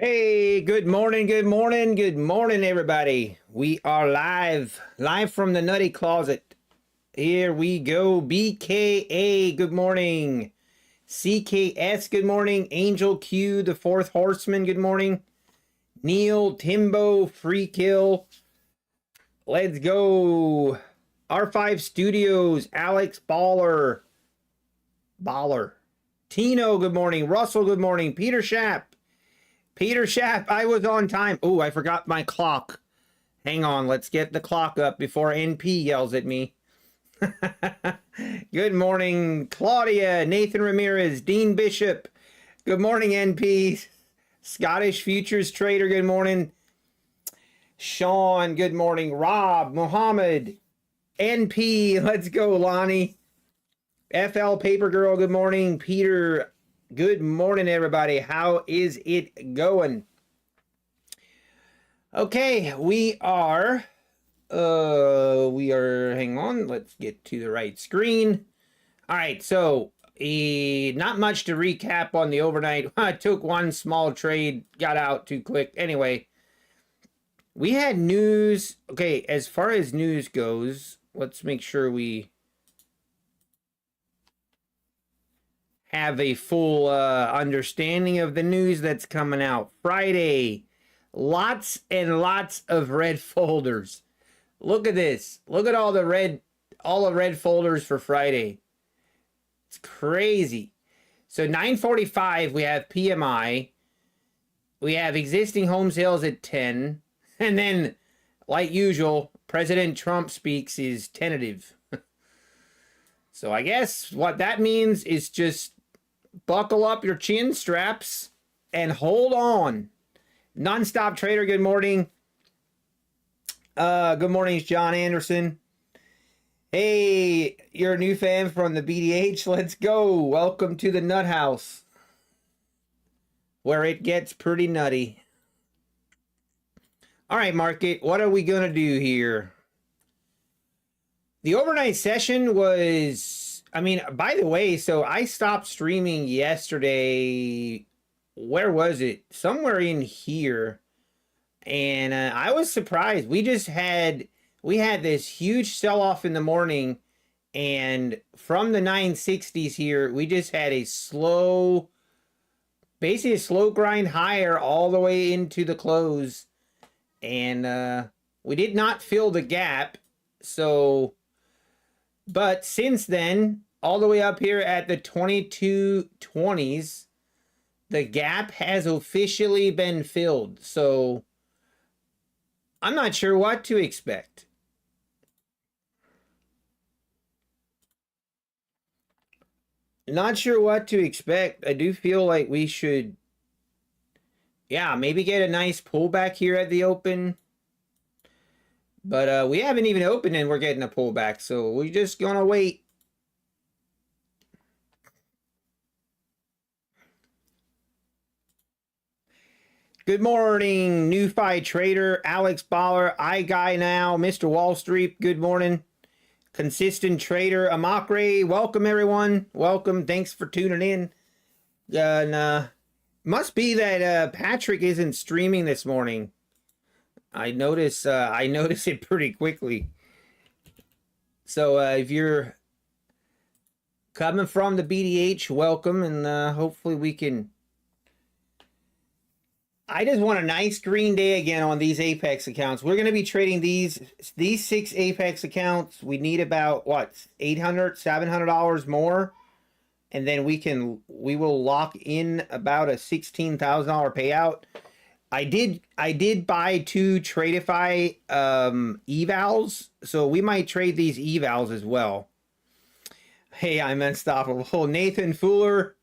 Hey, good morning, everybody. We are live from the Nutty Closet. Here we go. BKA, good morning. CKS, good morning. Angel Q, the fourth horseman, good morning. Neil, Timbo, Free Kill. Let's go. R5 Studios, Alex Baller. Tino, good morning. Russell, good morning. Peter Schapp, I was on time. Oh, I forgot my clock. Hang on, let's get the clock up before NP yells at me. Good morning, Claudia, Nathan Ramirez, Dean Bishop. Good morning, NP. Scottish Futures Trader, good morning. Sean, good morning. Rob, Muhammad, NP, let's go, Lonnie. FL Paper Girl, good morning. Peter, good morning, everybody. How is it going? Okay, we are, hang on, let's get to the right screen. All right, so not much to recap on the overnight. I took one small trade, got out too quick. Anyway, we had news. Okay, as far as news goes, let's make sure we have a full understanding of the news that's coming out. Friday, lots and lots of red folders. Look at this. Look at all the red folders for Friday. It's crazy. So 9:45, we have PMI. We have existing home sales at 10. And then, like usual, President Trump speaks is tentative. So I guess what that means is just buckle up your chin straps and hold on. Nonstop Trader, good morning. Good morning, John Anderson. Hey, you're a new fan from the BDH. Let's go. Welcome to the Nut House, where it gets pretty nutty. All right, market, what are we going to do here? The overnight session was, by the way, so I stopped streaming yesterday. Where was it? Somewhere in here. And I was surprised. We had this huge sell-off in the morning. And from the 960s here, we just had basically a slow grind higher all the way into the close. And we did not fill the gap. So, but since then, all the way up here at the 2220s, the gap has officially been filled. So I'm not sure what to expect. Not sure what to expect. I do feel like we should, yeah, maybe get a nice pullback here at the open. But we haven't even opened and we're getting a pullback. So we're just going to wait. Good morning, NewFi Trader, Alex Baller, iGuy Now, Mr. Wall Street, good morning. Consistent Trader, Amakre, welcome everyone. Welcome, thanks for tuning in. And must be that Patrick isn't streaming this morning. I notice it pretty quickly. So if you're coming from the BDH, welcome, and hopefully we can. I just want a nice green day again on these Apex accounts. We're going to be trading these 6 Apex accounts. We need about what, $800, $700 more, and then we will lock in about a $16,000 payout. I did buy 2 Tradeify evals, so we might trade these evals as well. Hey, I'm unstoppable. Nathan Fuller.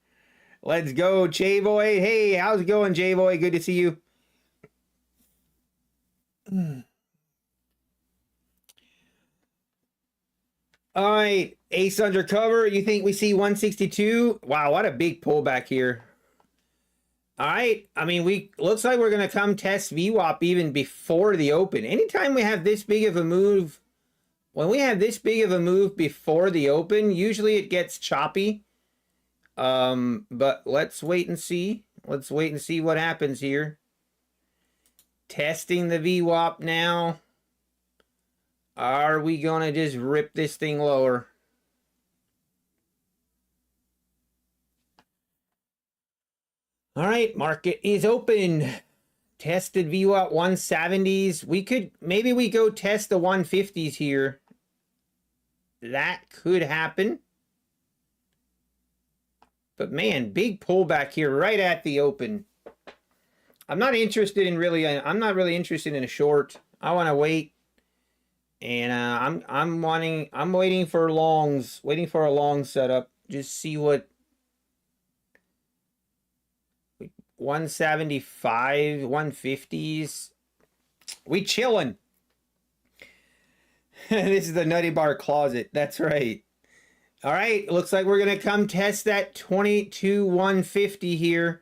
Let's go, J-Boy. Hey, how's it going, J-Boy? Good to see you. All right, Ace Undercover. You think we see 162? Wow, what a big pullback here. All right, looks like we're going to come test VWAP even before the open. Anytime we have this big of a move, when we have this big of a move before the open, usually it gets choppy. But let's wait and see. Let's wait and see what happens here. Testing the VWAP now. Are we going to just rip this thing lower? All right, market is open. Tested VWAP 170s. Maybe we go test the 150s here. That could happen. But man, big pullback here right at the open. I'm not really interested in a short. I want to wait. And I'm waiting for longs, waiting for a long setup. Just see what 175, 150s. We chilling. This is the Nutty Bar closet. That's right. All right, looks like we're going to come test that 22,150 here.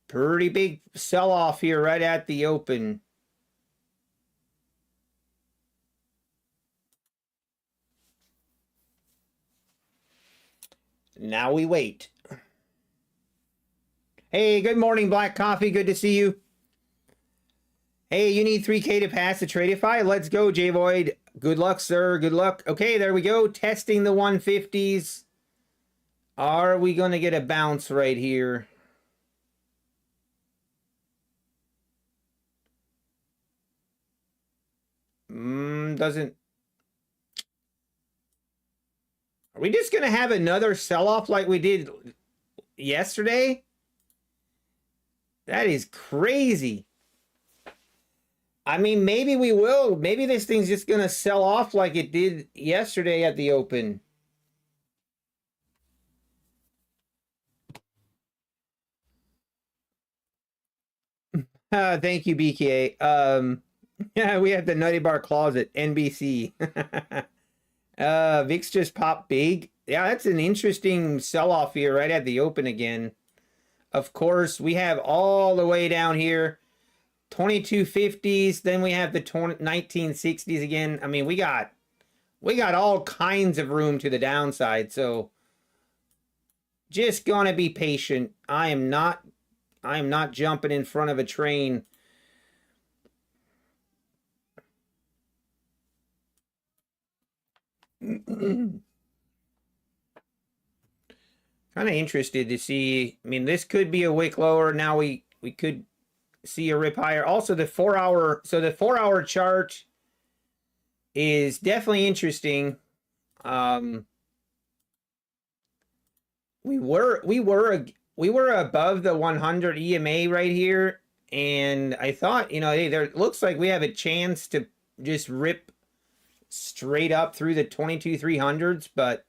Pretty big sell-off here right at the open. Now we wait. Hey, good morning, Black Coffee. Good to see you. Hey, you need 3K to pass the Tradify? Let's go, J Void. Good luck, sir. Good luck. Okay, there we go. Testing the 150s. Are we going to get a bounce right here? Doesn't. Are we just going to have another sell-off like we did yesterday? That is crazy. I mean, maybe we will. Maybe this thing's just going to sell off like it did yesterday at the open. Thank you, BK. Yeah, we have the Nutty Bar closet, NBC. VIX just popped big. Yeah, that's an interesting sell-off here right at the open again. Of course, we have all the way down here, 2250s. Then we have the 1960s again. I mean, we got all kinds of room to the downside. So just gonna be patient. I am not jumping in front of a train. Kind of interested to see. I mean, this could be a wick lower. Now we could see a rip higher. Also, the 4-hour. So the 4-hour chart is definitely interesting. We were above the 100 EMA right here, and I thought, you know, hey, there looks like we have a chance to just rip straight up through the 22,300s, but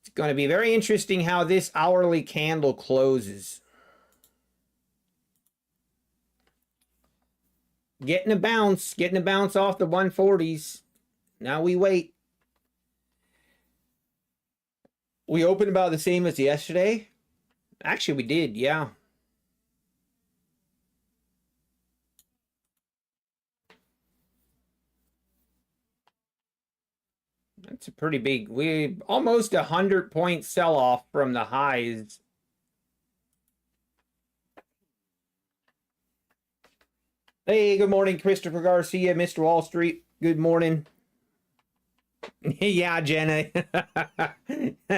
it's going to be very interesting how this hourly candle closes. Getting a bounce off the 140s. Now we wait. We opened about the same as yesterday. Actually, we did, yeah. That's a pretty big, we almost 100-point sell-off from the highs. Hey, good morning, Christopher Garcia, Mr. Wall Street. Good morning. Yeah, Jenna.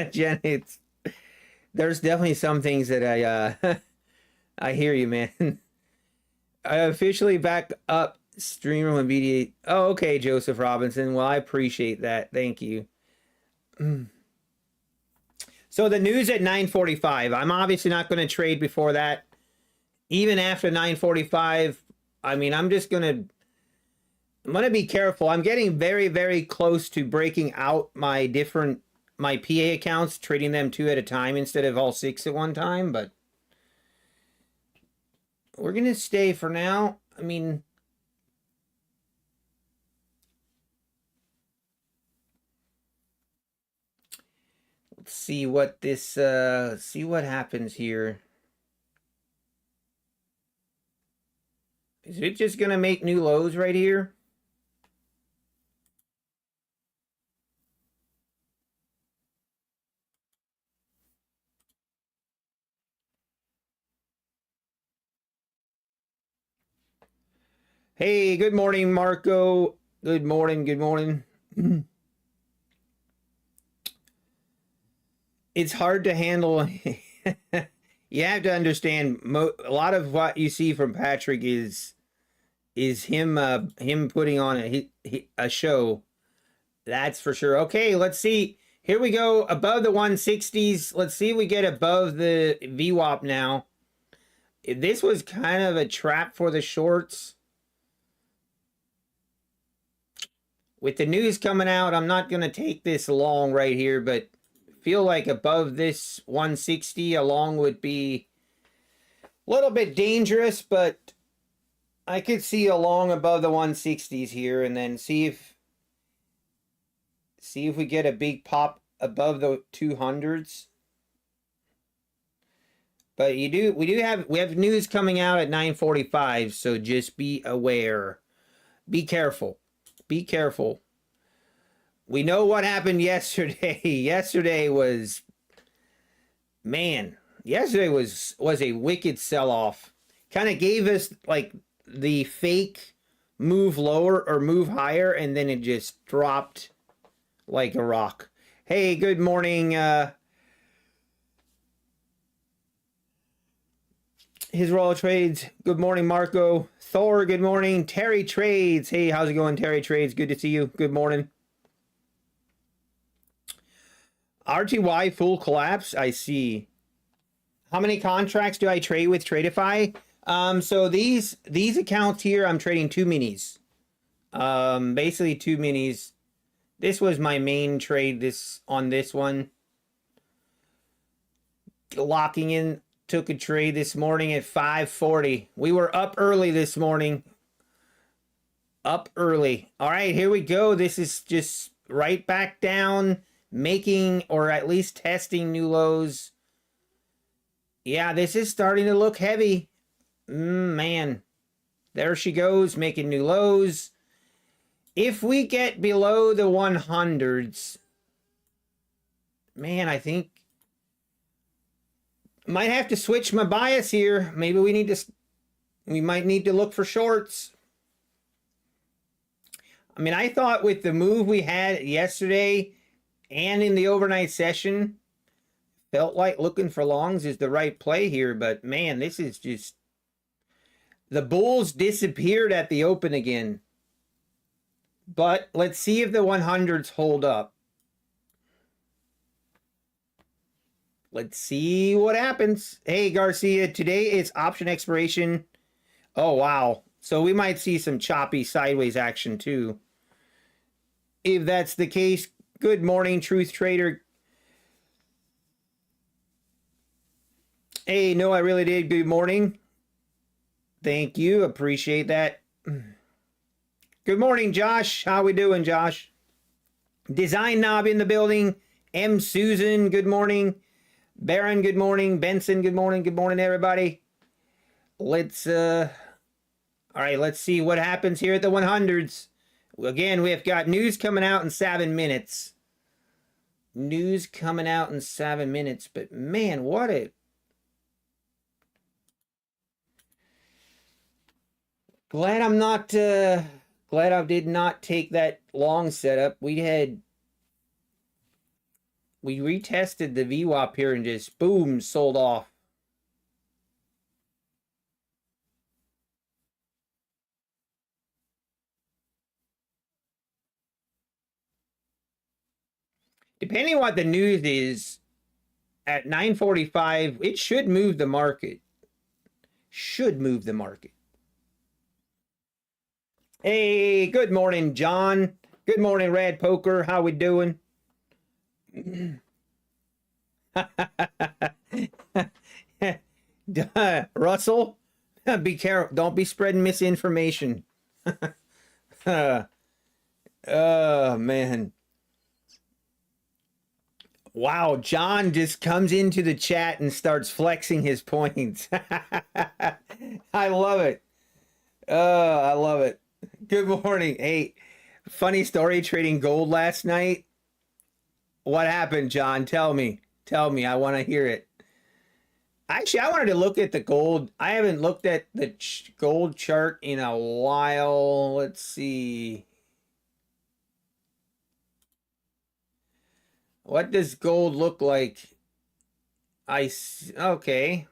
Jenna, there's definitely some things that I hear you, man. I officially back up streamer when BD. Oh, okay, Joseph Robinson. Well, I appreciate that. Thank you. So the news at 9:45. I'm obviously not going to trade before that. Even after 9:45, I mean, I'm going to be careful. I'm getting very, very close to breaking out my PA accounts, trading them 2 at a time instead of all 6 at one time, but we're going to stay for now. I mean, let's see what see what happens here. Is it just going to make new lows right here? Hey, good morning, Marco. Good morning. Good morning. It's hard to handle. You have to understand a lot of what you see from Patrick is him putting on a show. That's for sure. Okay, let's see. Here we go above the 160s. Let's see if we get above the VWAP now. This was kind of a trap for the shorts. With the news coming out, I'm not going to take this long right here, but feel like above this 160 along would be a little bit dangerous, but I could see along above the 160s here and then see if we get a big pop above the 200s. But we have news coming out at 9:45, so just be aware. Be careful. Be careful. We know what happened yesterday. Yesterday was a wicked sell-off. Kind of gave us like the fake move lower or move higher, and then it just dropped like a rock. Hey, good morning. His Royal Trades. Good morning, Marco. Thor, good morning. Terry Trades. Hey, how's it going, Terry Trades? Good to see you. Good morning. RTY full collapse. I see. How many contracts do I trade with Tradeify? So these accounts here, I'm trading 2 minis. Basically 2 minis. This was my main trade on this one. Locking in, took a trade this morning at 5:40. We were up early this morning. Up early. All right, here we go. This is just right back down, making or at least testing new lows. Yeah, this is starting to look heavy. Man, there she goes, making new lows. If we get below the 100s, man, I think might have to switch my bias here. Maybe we might need to look for shorts. I mean, I thought with the move we had yesterday and in the overnight session, felt like looking for longs is the right play here. But man, this is just, the bulls disappeared at the open again. But let's see if the 100s hold up. Let's see what happens. Hey, Garcia, today is option expiration. Oh, wow. So we might see some choppy sideways action too. If that's the case, good morning, Truth Trader. Hey, no, I really did. Good morning. Thank you. Appreciate that. Good morning, Josh. How we doing, Josh? Design Knob in the building. M. Susan, good morning. Baron, good morning. Benson, good morning. Good morning, everybody. Let's all right, let's see what happens here at the 100s. Again, we have got news coming out in 7 minutes. News coming out in 7 minutes, but man, what a glad I'm not glad I did not take that long setup. We retested the VWAP here and just boom, sold off. Depending on what the news is at 9:45, it should move the market. Should move the market. Hey, good morning, John. Good morning, Rad Poker. How we doing? Russell, be careful. Don't be spreading misinformation. Oh, man. Wow, John just comes into the chat and starts flexing his points. I love it. Oh, I love it. Good morning. Hey, funny story trading gold last night. What happened, John? Tell me. Tell me. I want to hear it. Actually, I wanted to look at the gold. I haven't looked at the gold chart in a while. Let's see. What does gold look like? Okay.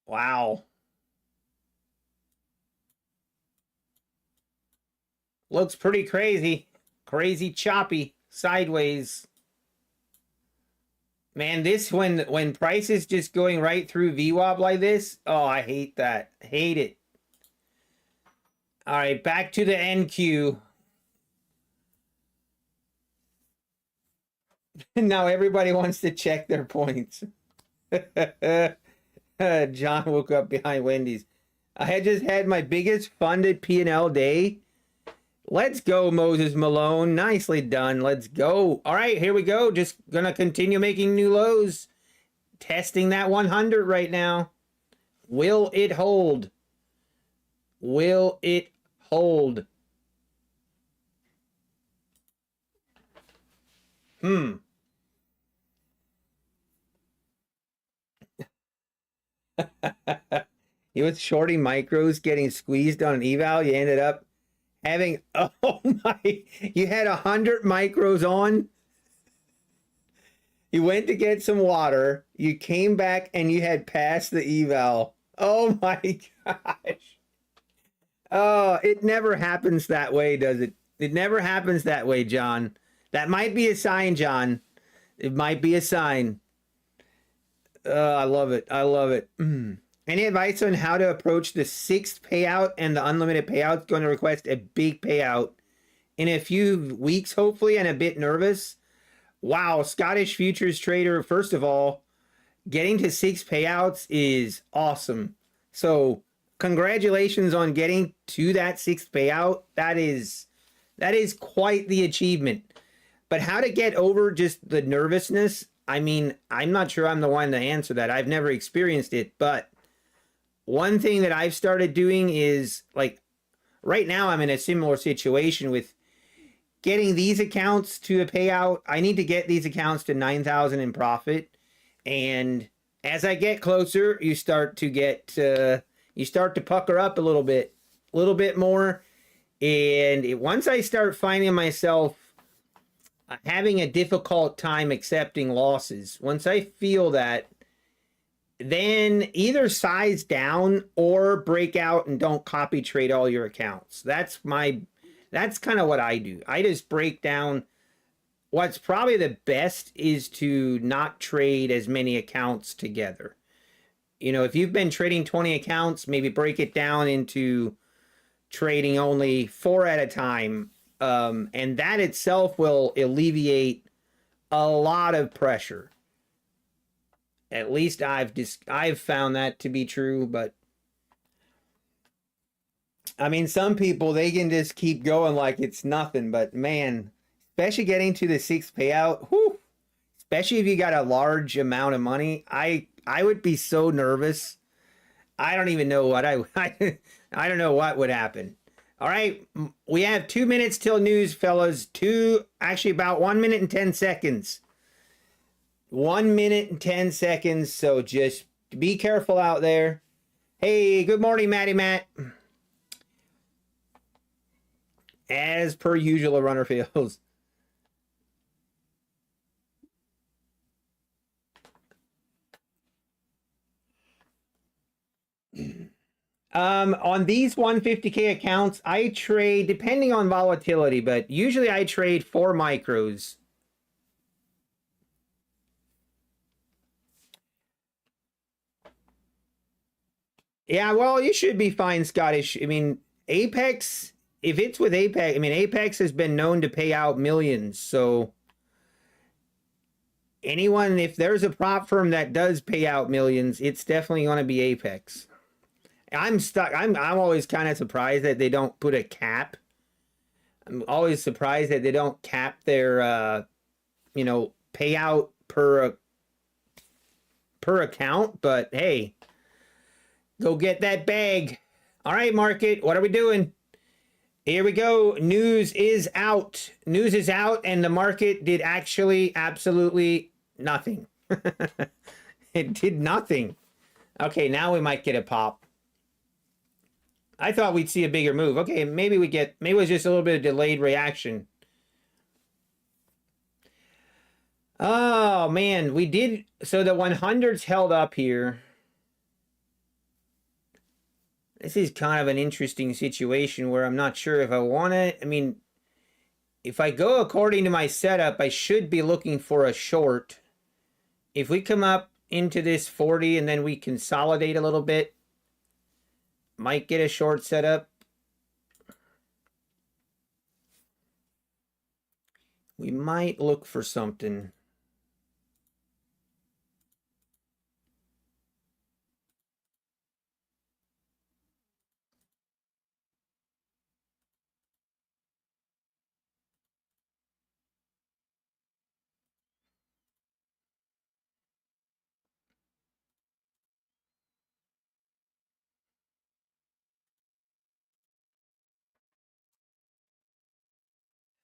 Wow. Looks pretty crazy. Crazy choppy sideways. Man, this when price is just going right through VWAP like this, oh, I hate that. Hate it. All right, back to the NQ. Now everybody wants to check their points. John woke up behind Wendy's. I had just had my biggest funded P&L day. Let's go, Moses Malone. Nicely done. Let's go. All right, here we go. Just gonna continue making new lows. Testing that 100 right now. Will it hold? Will it hold? You was shorting micros, getting squeezed on an eval. You ended up having, oh my, you had 100 micros on. You went to get some water. You came back and you had passed the eval. Oh my gosh. Oh, it never happens that way, does it? It never happens that way, John. That might be a sign, John. It might be a sign. I love it. I love it. Any advice on how to approach the 6th payout and the unlimited payout? Going to request a big payout in a few weeks, hopefully, and a bit nervous. Wow, Scottish futures trader, first of all, getting to 6 payouts is awesome. So congratulations on getting to that 6th payout. That is quite the achievement. But how to get over just the nervousness, I mean, I'm not sure I'm the one to answer that. I've never experienced it, but one thing that I've started doing is, like, right now I'm in a similar situation with getting these accounts to a payout. I need to get these accounts to 9,000 in profit. And as I get closer, you start to pucker up a little bit more. And once I start finding myself having a difficult time accepting losses, once I feel that, then either size down or break out and don't copy trade all your accounts. That's kind of what I do. I just break down. What's probably the best is to not trade as many accounts together. You know, if you've been trading 20 accounts, maybe break it down into trading only 4 at a time. And that itself will alleviate a lot of pressure. At least I've found that to be true, but I mean, some people, they can just keep going like it's nothing, but man, especially getting to the 6th payout, whew, especially if you got a large amount of money, I would be so nervous. I don't even know what I don't know what would happen. All right, we have 2 minutes till news, fellas. Actually about 1 minute and 10 seconds. 1 minute and 10 seconds, so just be careful out there. Hey, good morning, Matty Matt. As per usual, a runner feels. On these 150K accounts, I trade, depending on volatility, but usually I trade 4 micros. Yeah, well, you should be fine, Scottish. I mean, Apex, if it's with Apex, I mean, Apex has been known to pay out millions. So anyone, if there's a prop firm that does pay out millions, it's definitely going to be Apex. I'm always kind of surprised that they don't put a cap. I'm always surprised that they don't cap their, payout per account. But hey, go get that bag. All right, market, what are we doing? Here we go. News is out. News is out, and the market did actually absolutely nothing. It did nothing. Okay, now we might get a pop. I thought we'd see a bigger move. Okay, maybe it was just a little bit of delayed reaction. Oh, man, we did. So the 100s held up here. This is kind of an interesting situation where I'm not sure if I want it. I mean, if I go according to my setup, I should be looking for a short. If we come up into this 40 and then we consolidate a little bit, might get a short setup. We might look for something.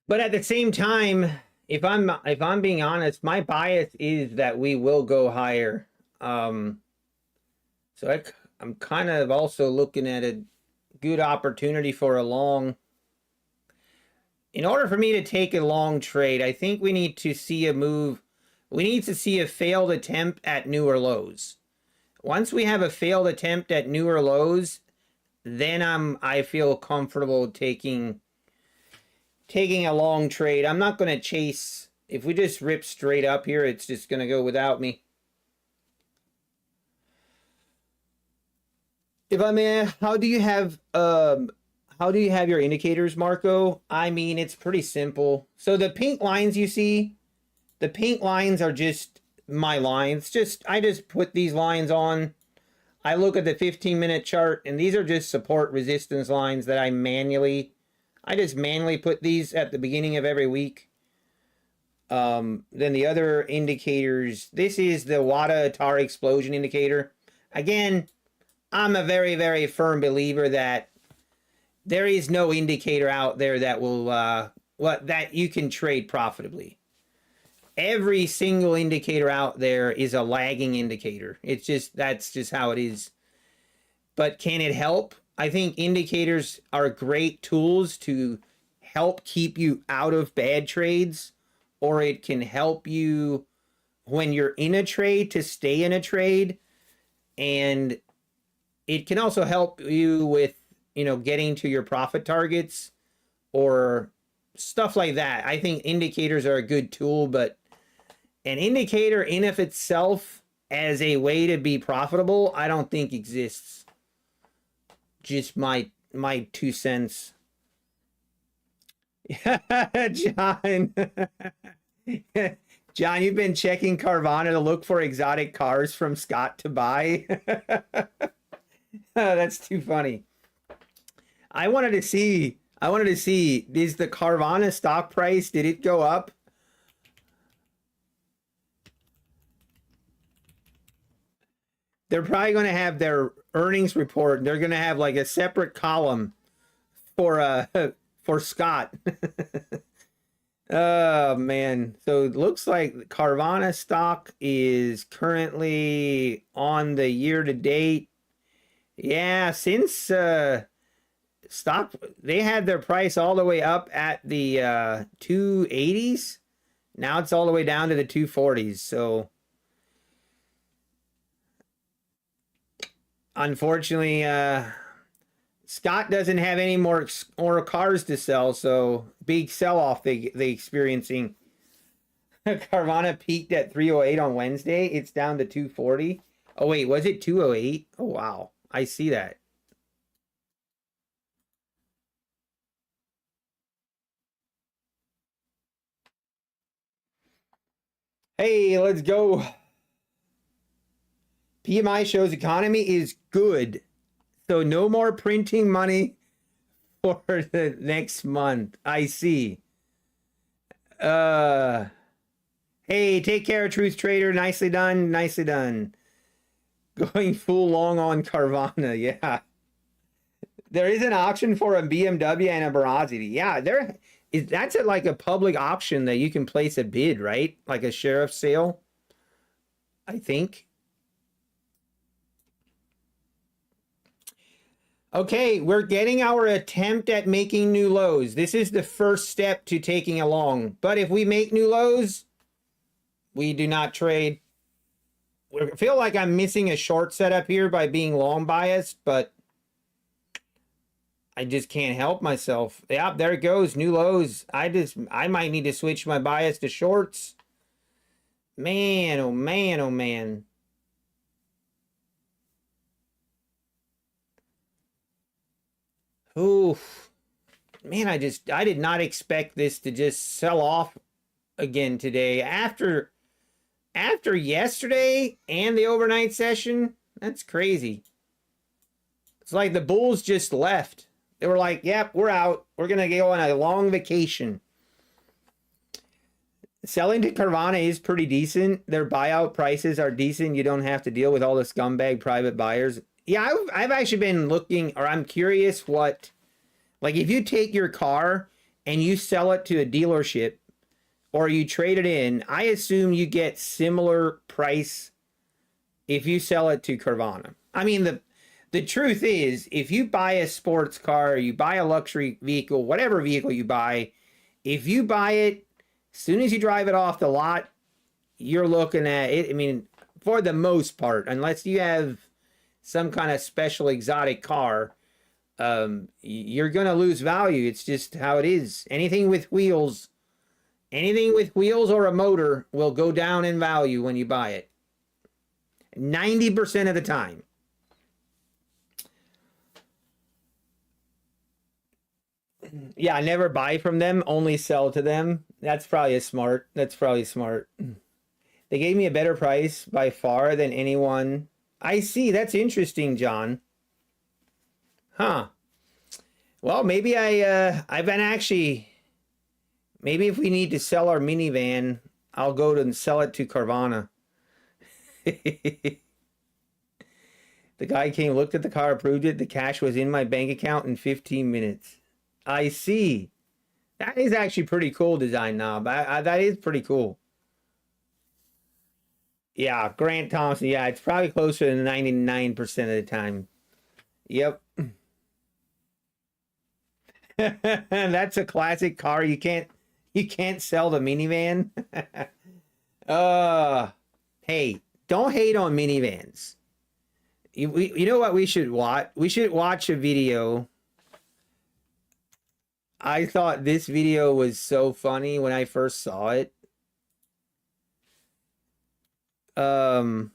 But at the same time, if I'm being honest, my bias is that we will go higher. So I'm kind of also looking at a good opportunity for a long. In order for me to take a long trade, I think we need to see a move. We need to see a failed attempt at newer lows. Once we have a failed attempt at newer lows, then I feel comfortable taking a long trade. I'm not going to chase. If we just rip straight up here, it's just going to go without me. If I may, how do you have your indicators, Marco? I mean, it's pretty simple. So the pink lines you see, the pink lines are just my lines. I just put these lines on. I look at the 15-minute chart, and these are just support resistance lines that I just manually put these at the beginning of every week. Then the other indicators, this is the WADA Atari explosion indicator. Again, I'm a very, very firm believer that there is no indicator out there that will that you can trade profitably. Every single indicator out there is a lagging indicator. That's just how it is. But can it help? I think indicators are great tools to help keep you out of bad trades, or it can help you when you're in a trade to stay in a trade, and it can also help you with, getting to your profit targets or stuff like that. I think indicators are a good tool, but an indicator in of itself as a way to be profitable, I don't think exists. Just my 2 cents. John. John, you've been checking Carvana to look for exotic cars from Scott to buy. That's too funny. I wanted to see, is the Carvana stock price, did it go up? They're probably going to have their earnings report. They're going to have like a separate column for Scott. Oh man. So it looks like Carvana stock is currently on the year to date. Yeah, since stock, they had their price all the way up at the 280s. Now it's all the way down to the 240s. So unfortunately, Scott doesn't have any more cars to sell, so big sell-off they experiencing. Carvana peaked at 308 on Wednesday. It's down to 240. Oh wait, was it 208? Oh wow, I see that. Hey, let's go. PMI shows economy is good. So no more printing money for the next month. I see. Hey, take care, Truth Trader. Nicely done. Nicely done. Going full long on Carvana. Yeah. There is an auction for a BMW and a Maserati. Yeah, that's like a public auction that you can place a bid, right? Like a sheriff's sale, I think. Okay, we're getting our attempt at making new lows. This is the first step to taking a long. But if we make new lows, we do not trade. I feel like I'm missing a short setup here by being long biased, but I just can't help myself. Yeah, there it goes. New lows. I might need to switch my bias to shorts. Man, oh man, oh man. Oof. Man, I did not expect this to just sell off again today. After yesterday and the overnight session, that's crazy. It's like the bulls just left. They were like, yep, we're out. We're going to go on a long vacation. Selling to Carvana is pretty decent. Their buyout prices are decent. You don't have to deal with all the scumbag private buyers. Yeah, I've actually been looking, or I'm curious what, like if you take your car and you sell it to a dealership or you trade it in, I assume you get similar price if you sell it to Carvana. I mean, the truth is, if you buy a sports car, you buy a luxury vehicle, whatever vehicle you buy, if you buy it, as soon as you drive it off the lot, you're looking at it. I mean, for the most part, unless you have some kind of special exotic car, you're going to lose value. It's just how it is. Anything with wheels or a motor will go down in value when you buy it. 90% of the time. Yeah, I never buy from them, only sell to them. That's probably smart. They gave me a better price by far than anyone. I see. That's interesting, John. Huh. Well, maybe I've been actually, maybe if we need to sell our minivan, I'll go to and sell it to Carvana. The guy came, looked at the car, approved it. The cash was in my bank account in 15 minutes. I see. That is actually pretty cool design knob. That is pretty cool. Yeah, Grant Thompson. Yeah, it's probably closer to 99% of the time. Yep. That's a classic car. You can't sell the minivan. Hey, don't hate on minivans. You know what we should watch? We should watch a video. I thought this video was so funny when I first saw it. I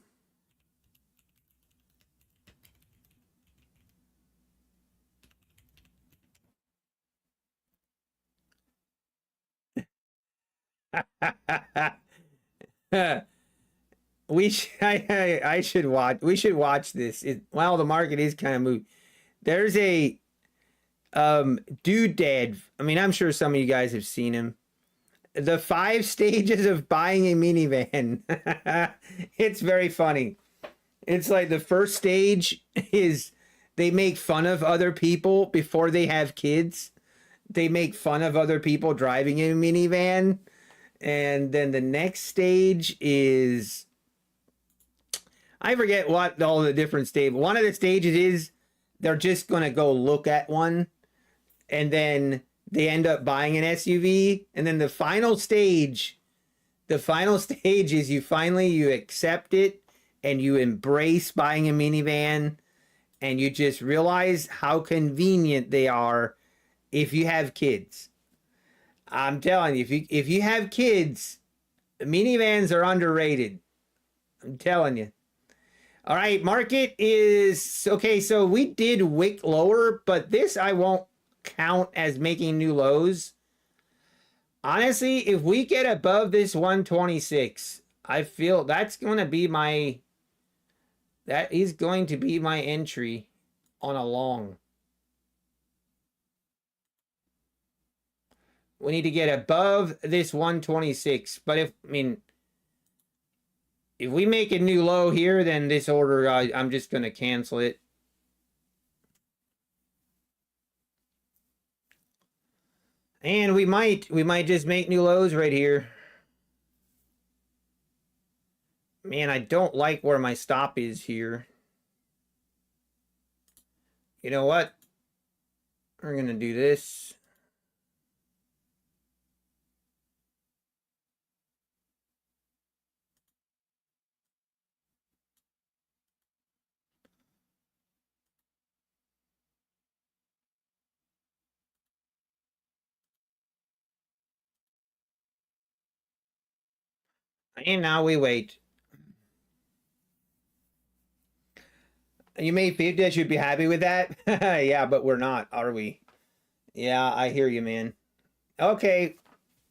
should watch. We should watch this. Well, the market is kind of moving. There's a dude dad. I mean, I'm sure some of you guys have seen him. The 5 stages of buying a minivan. It's very funny. It's like the first stage is they make fun of other people before they have kids. They make fun of other people driving a minivan. And then the next stage is, I forget what all the different stages. One of the stages is they're just going to go look at one. And then they end up buying an SUV. And then the final stage is you accept it and you embrace buying a minivan. And you just realize how convenient they are if you have kids. I'm telling you, if you have kids, minivans are underrated. I'm telling you. All right, market is okay. So we did wick lower, but this I won't count as making new lows. Honestly, if we get above this 126, I feel that is going to be my entry on a long. We need to get above this 126. But if we make a new low here, then this order, I'm just going to cancel it. And we might just make new lows right here. Man, I don't like where my stop is here. You know what? We're going to do this. And now we wait. You made 50. I should be happy with that. Yeah, but we're not, are we? Yeah, I hear you, man. Okay.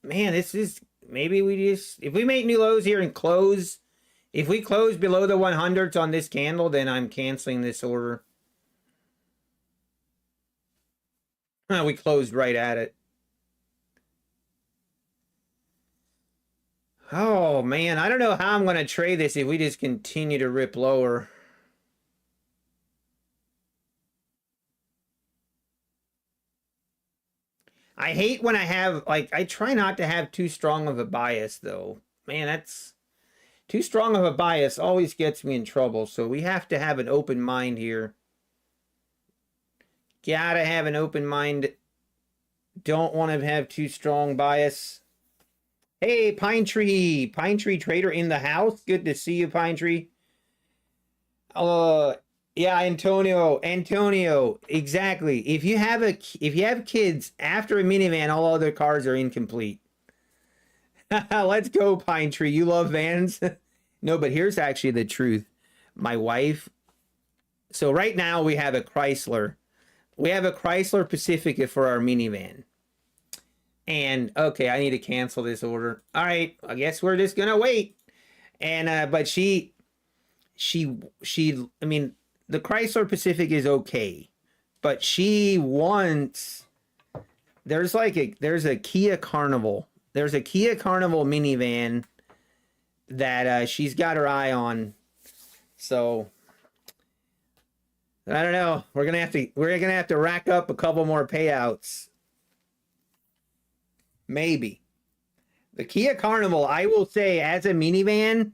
Man, this is... Maybe we just... If we make new lows here and close... If we close below the 100s on this candle, then I'm canceling this order. We closed right at it. Oh, man. I don't know how I'm going to trade this if we just continue to rip lower. I hate when I have, like, I try not to have too strong of a bias, though. Man, that's... Too strong of a bias always gets me in trouble, so we have to have an open mind here. Gotta have an open mind. Don't want to have too strong bias. Hey, Pine Tree Trader in the house. Good to see you, Pine Tree. Yeah, Antonio, exactly. If you have kids after a minivan, all other cars are incomplete. Let's go, Pine Tree. You love vans? No, but here's actually the truth. My wife. So right now we have a Chrysler. We have a Chrysler Pacifica for our minivan. And okay, I need to cancel this order. All right, I guess we're just gonna wait. And but she I mean, the Chrysler Pacific is okay, but she wants... There's a Kia Carnival. There's a Kia Carnival minivan that she's got her eye on. So I don't know. We're gonna have to rack up a couple more payouts. Maybe. The Kia Carnival, I will say, as a minivan,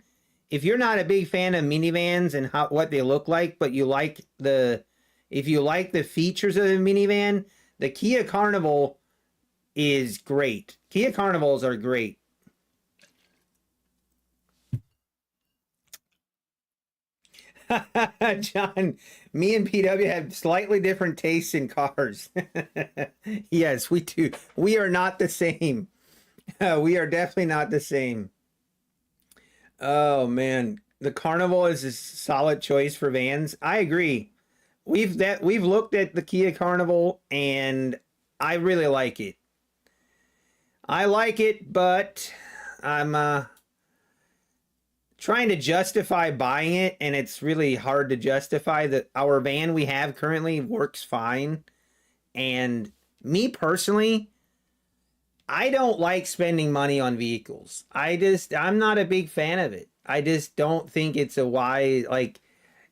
if you're not a big fan of minivans and what they look like, but you like if you like the features of the minivan, the Kia Carnival is great. Kia Carnivals are great. John, me and PW have slightly different tastes in cars. Yes, we do. We are not the same. We are definitely not the same. Oh man, the Carnival is a solid choice for vans. I agree. We've looked at the Kia Carnival and I really like it. I like it, but I'm trying to justify buying it, and it's really hard to justify. That our van we have currently works fine. And me personally, I don't like spending money on vehicles. I'm not a big fan of it. I just don't think it's a wise, like,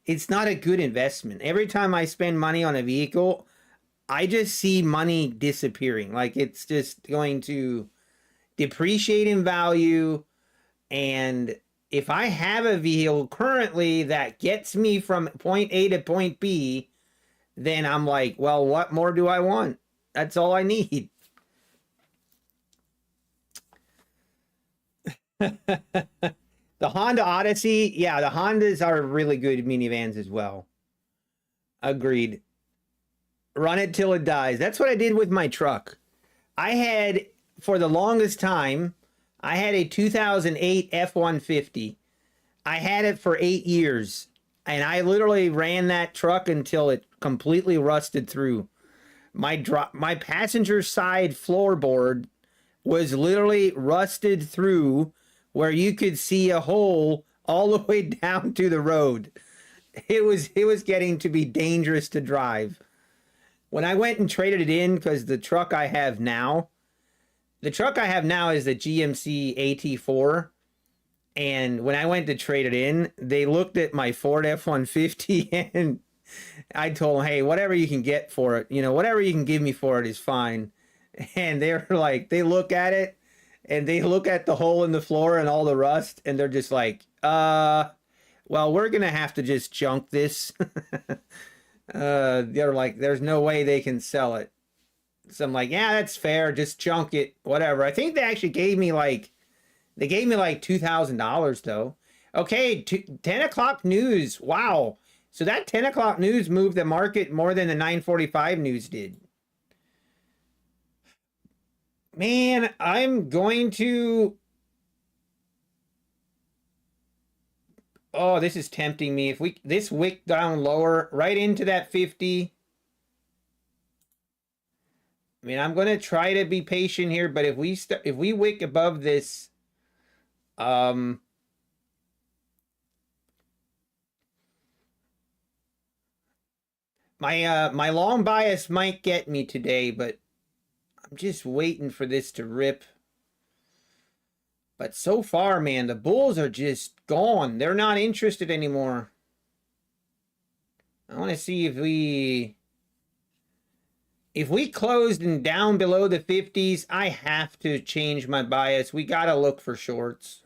it's not a good investment. Every time I spend money on a vehicle, I just see money disappearing. Like, it's just going to depreciate in value. And if I have a vehicle currently that gets me from point A to point B, then I'm like, well, what more do I want? That's all I need. The Honda Odyssey, yeah, the Hondas are really good minivans as well. Agreed. Run it till it dies. That's what I did with my truck. I had, for the longest time, I had a 2008 F-150. I had it for 8 years, and I literally ran that truck until it completely rusted through. My passenger side floorboard was literally rusted through, where you could see a hole all the way down to the road. It was getting to be dangerous to drive. When I went and traded it in, because the truck I have now is the GMC AT4. And when I went to trade it in, they looked at my Ford F-150 and I told them, hey, whatever you can get for it, whatever you can give me for it is fine. And they're like, they look at it and they look at the hole in the floor and all the rust, and they're just like, well, we're gonna have to just junk this. They're like, there's no way they can sell it. So I'm like, yeah, that's fair, just junk it, whatever. I think they actually gave me like, $2,000 though. Okay, 10 o'clock news. Wow. So that 10 o'clock news moved the market more than the 9:45 news did. Man, I'm going to... Oh, this is tempting me. If this wick down lower, right into that 50. I mean, I'm going to try to be patient here, but if we wick above this, my long bias might get me today, but I'm just waiting for this to rip. But so far, man, the bulls are just gone. They're not interested anymore. I want to see if we closed and down below the 50s, I have to change my bias. We got to look for shorts.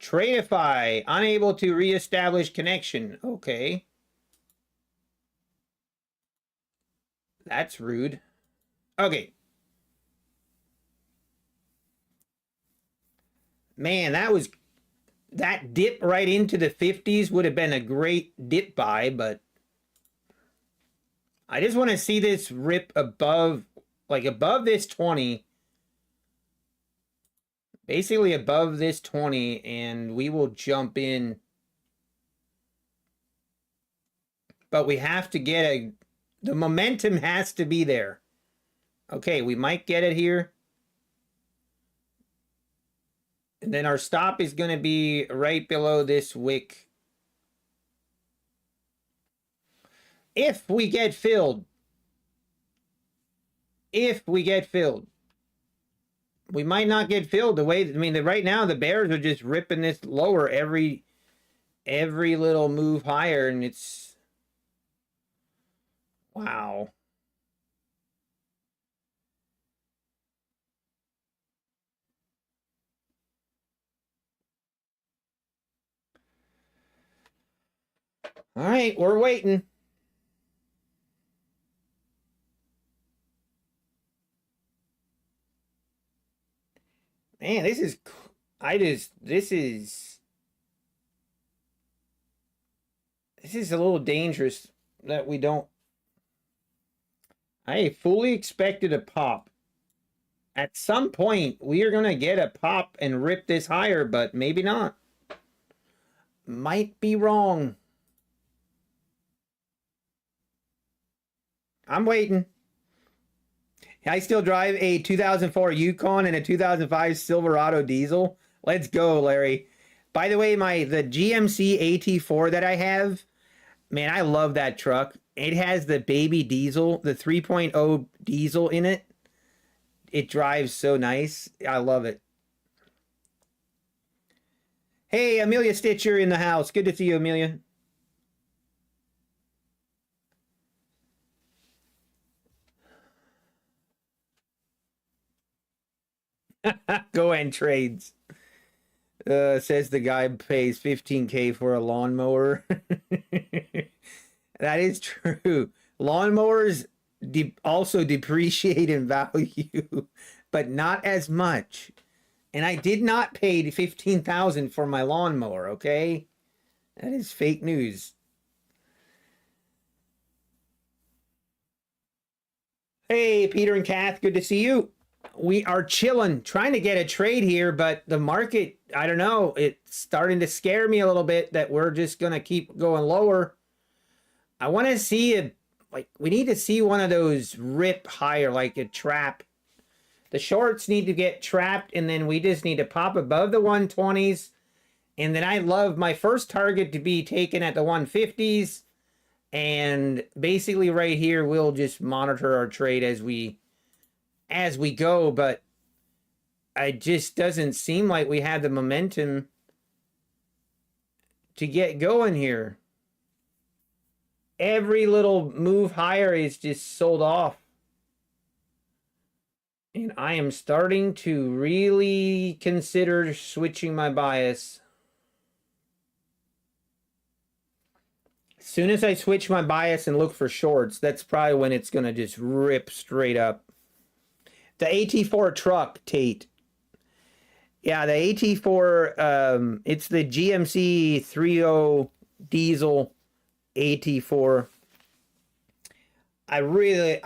Tradeify, unable to reestablish connection. Okay. That's rude. Okay. Man, that dip right into the 50s would have been a great dip buy, but I just want to see this rip above, like above this 20. Basically above this 20, and we will jump in. But we have to get the momentum has to be there. Okay, we might get it here. And then our stop is going to be right below this wick. If we get filled. If we get filled. We might not get filled the way, I mean, right now the bears are just ripping this lower every little move higher, and it's, wow. All right, we're waiting. Man, this is a little dangerous that we don't. I fully expected a pop. At some point, we are going to get a pop and rip this higher, but maybe not. Might be wrong. I'm waiting. I still drive a 2004 Yukon and a 2005 Silverado diesel. Let's go, Larry. By the way, the GMC AT4 that I have, man, I love that truck. It has the baby diesel, the 3.0 diesel in it. It drives so nice. I love it. Hey, Amelia Stitcher in the house. Good to see you, Amelia. Go and trades. Says the guy pays $15K for a lawnmower. That is true. Lawnmowers also depreciate in value, but not as much. And I did not pay $15,000 for my lawnmower, okay? That is fake news. Hey, Peter and Kath, good to see you. We are chilling, trying to get a trade here, but the market, I don't know, it's starting to scare me a little bit that we're just going to keep going lower. I want to see we need to see one of those rip higher, like a trap. The shorts need to get trapped, and then we just need to pop above the 120s. And then I love my first target to be taken at the 150s. And basically right here, we'll just monitor our trade as we go, but it just doesn't seem like we have the momentum to get going here. Every little move higher is just sold off. And I am starting to really consider switching my bias. As soon as I switch my bias and look for shorts, that's probably when it's going to just rip straight up. The AT4 truck, Tate. Yeah, the AT4, it's the GMC 30 diesel AT4. I really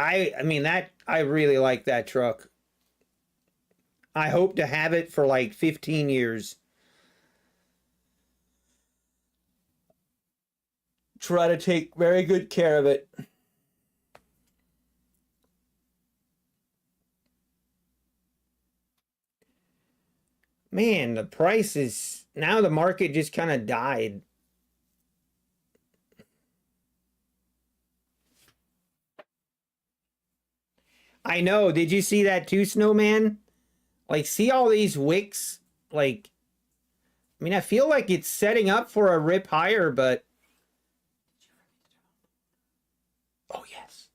like that truck. I hope to have it for like 15 years. Try to take very good care of it. Man, the price is now, the market just kind of died. I know. Did you see that too, Snowman? Like, see all these wicks? Like, I mean, I feel like it's setting up for a rip higher, but oh yes.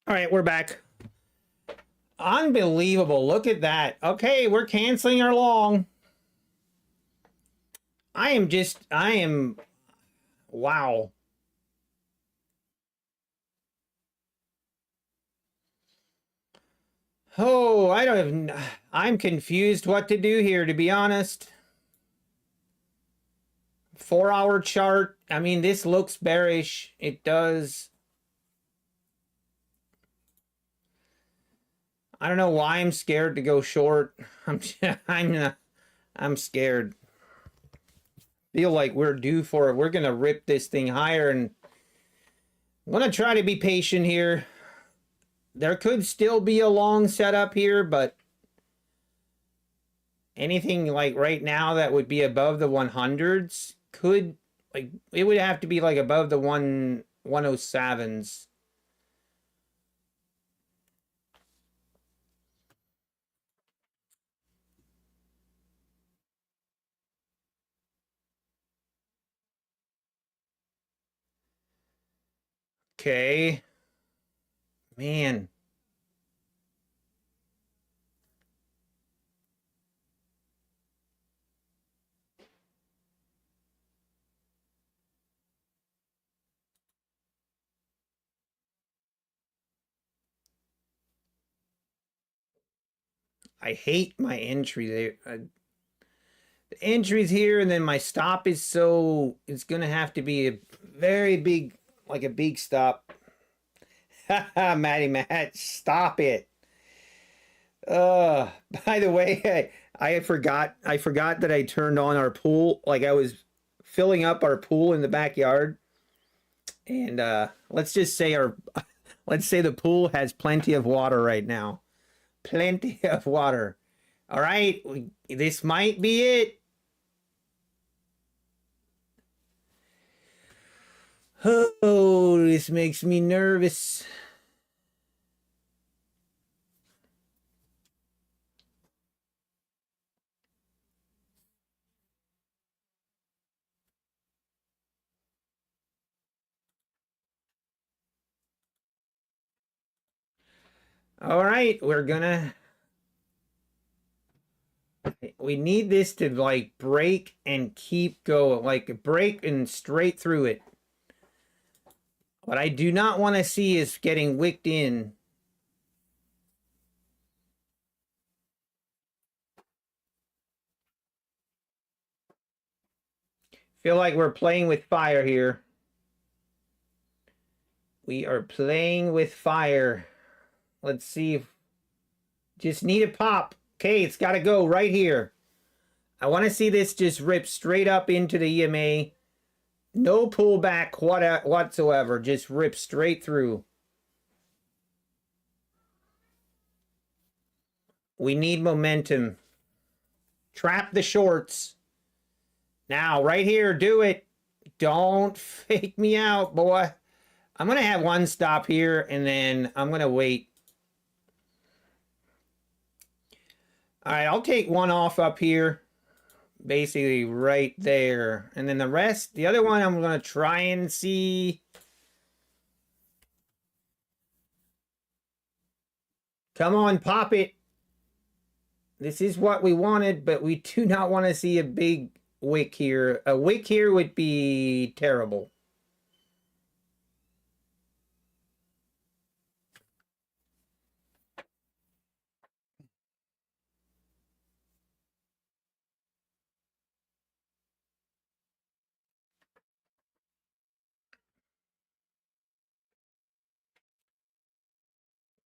All right, we're back. Unbelievable. Look at that. Okay, we're canceling our long. Wow. Oh, I'm confused what to do here, to be honest. 4-hour chart. I mean, this looks bearish. It does. I don't know why I'm scared to go short. I'm scared. Feel like we're due for it. We're gonna rip this thing higher, and I'm gonna try to be patient here. There could still be a long setup here, but anything like right now that would be above the 100s could, like, it would have to be like above the 107s. Okay. Man. I hate my entry there. The entry's here, and then my stop is it's gonna have to be a very big, like a big stop. Haha, Matty Matt, stop it. Uh, by the way, I forgot that I turned on our pool. Like, I was filling up our pool in the backyard. And let's just say let's say the pool has plenty of water right now. Plenty of water. All right, this might be it. Oh, this makes me nervous. All right, we need this to like break and keep going, like break and straight through it. What I do not want to see is getting wicked in. Feel like we're playing with fire here. We are playing with fire. Let's see if just need a pop. Okay, it's got to go right here. I want to see this just rip straight up into the EMA. No pullback whatsoever. Just rip straight through. We need momentum. Trap the shorts. Now, right here, do it. Don't fake me out, boy. I'm going to have one stop here, and then I'm going to wait. All right, I'll take one off up here. Basically right there. And then the rest, the other one, I'm going to try and see. Come on, pop it. This is what we wanted, but we do not want to see a big wick here. A wick here would be terrible.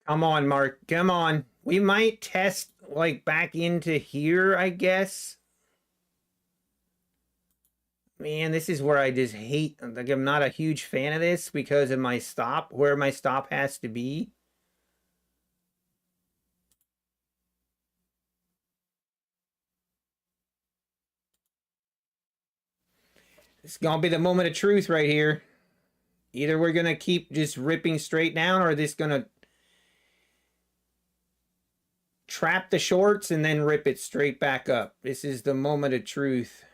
Come on, Mark. Come on. We might test like back into here, I guess. Man, this is where I just hate. Like, I'm not a huge fan of this because of my stop, where my stop has to be. It's going to be the moment of truth right here. Either we're going to keep just ripping straight down, or this going to trap the shorts and then rip it straight back up. This is the moment of truth.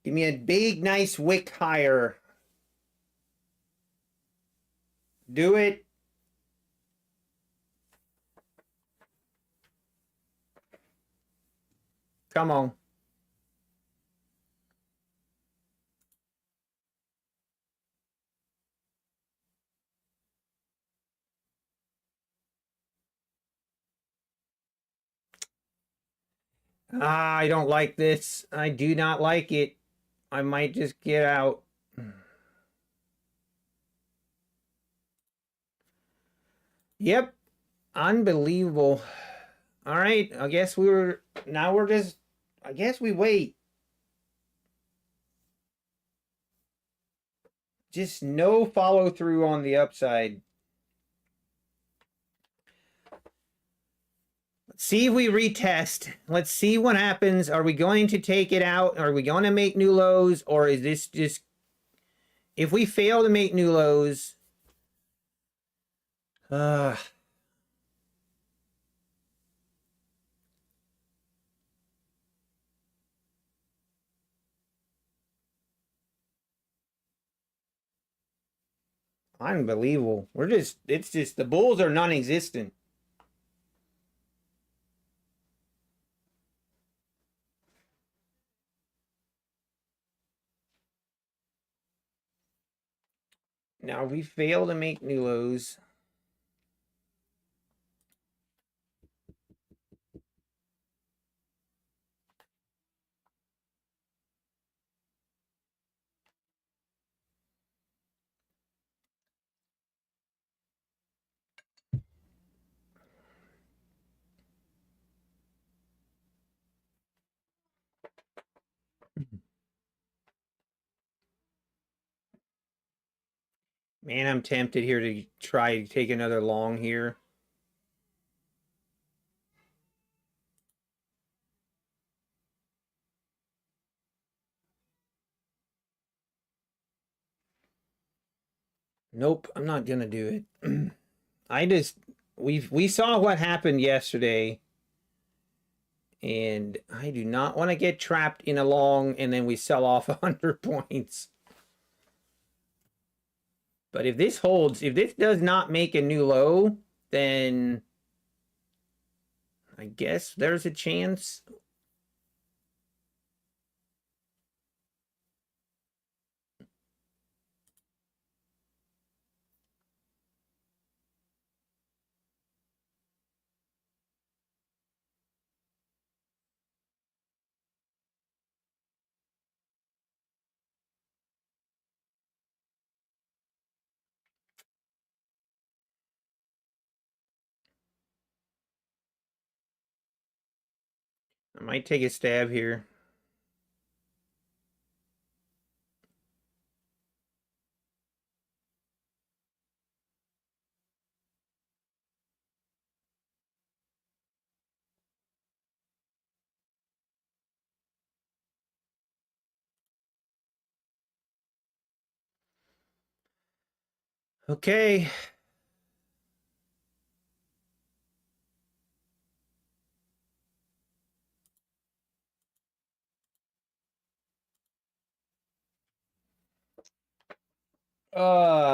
Give me a big, nice wick higher. Do it. Come on. Ah, I don't like this. I do not like it. I might just get out. Yep. Unbelievable. All right. I guess I guess we wait. Just no follow through on the upside. Let's see if we retest. Let's see what happens. Are we going to take it out? Are we going to make new lows? Or is this just, if we fail to make new lows, unbelievable. It's just, the bulls are non-existent. Now we fail to make new lows. Man, I'm tempted here to try to take another long here. Nope, I'm not gonna do it. We saw what happened yesterday, and I do not want to get trapped in a long and then we sell off 100 points. But if this holds, if this does not make a new low, then I guess there's a chance. I might take a stab here. Okay.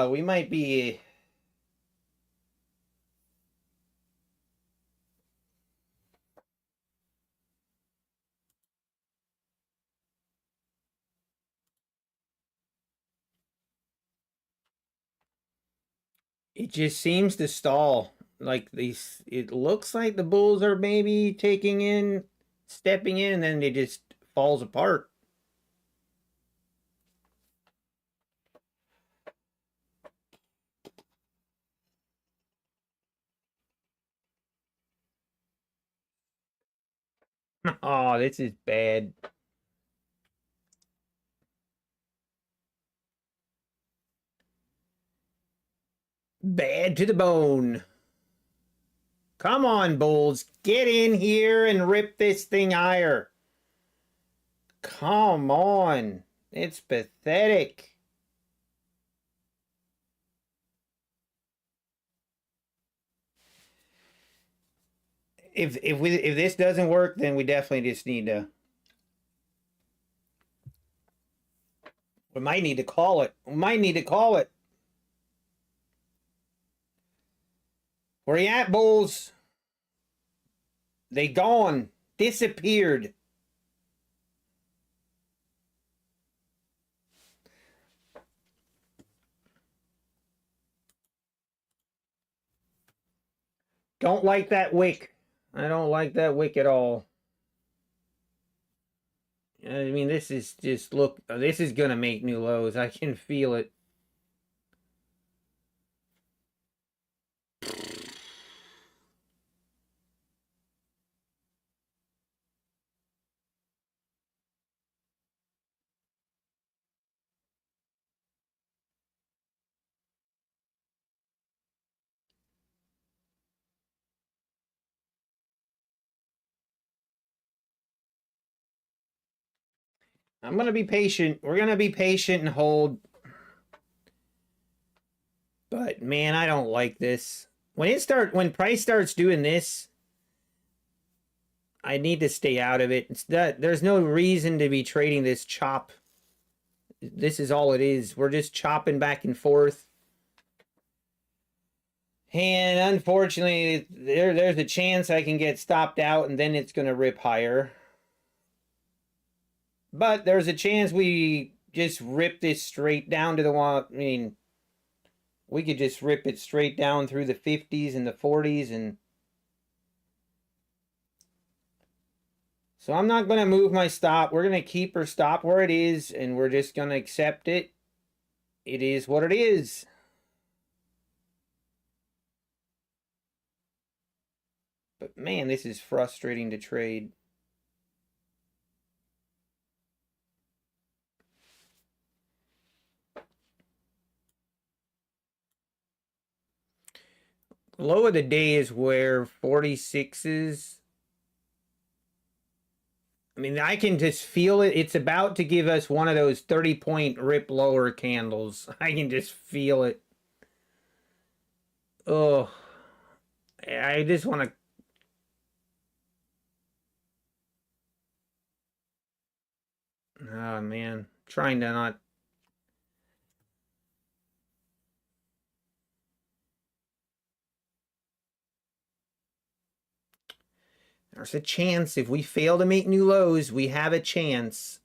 We might be. It just seems to stall. Like these, it looks like the bulls are maybe stepping in, and then it just falls apart. Oh, this is bad. Bad to the bone. Come on, bulls. Get in here and rip this thing higher. Come on. It's pathetic. If this doesn't work, then we definitely just need to. We might need to call it. We might need to call it. Where you at, bulls? They gone. Disappeared. Don't like that wick. I don't like that wick at all. I mean, this is just, look, this is going to make new lows. I can feel it. I'm going to be patient. We're going to be patient and hold. But man, I don't like this. When price starts doing this, I need to stay out of it. There's no reason to be trading this chop. This is all it is. We're just chopping back and forth. And unfortunately, there's a chance I can get stopped out and then it's going to rip higher. But there's a chance we just rip this straight down to the one. I mean, we could just rip it straight down through the 50s and the 40s. And so I'm not going to move my stop. We're going to keep our stop where it is, and we're just going to accept it. It is what it is. But man, this is frustrating to trade. Low of the day is where 46s. I mean, I can just feel it. It's about to give us one of those 30-point rip lower candles. I can just feel it. Oh, I just want to. Oh man, trying to not. There's a chance if we fail to make new lows, we have a chance.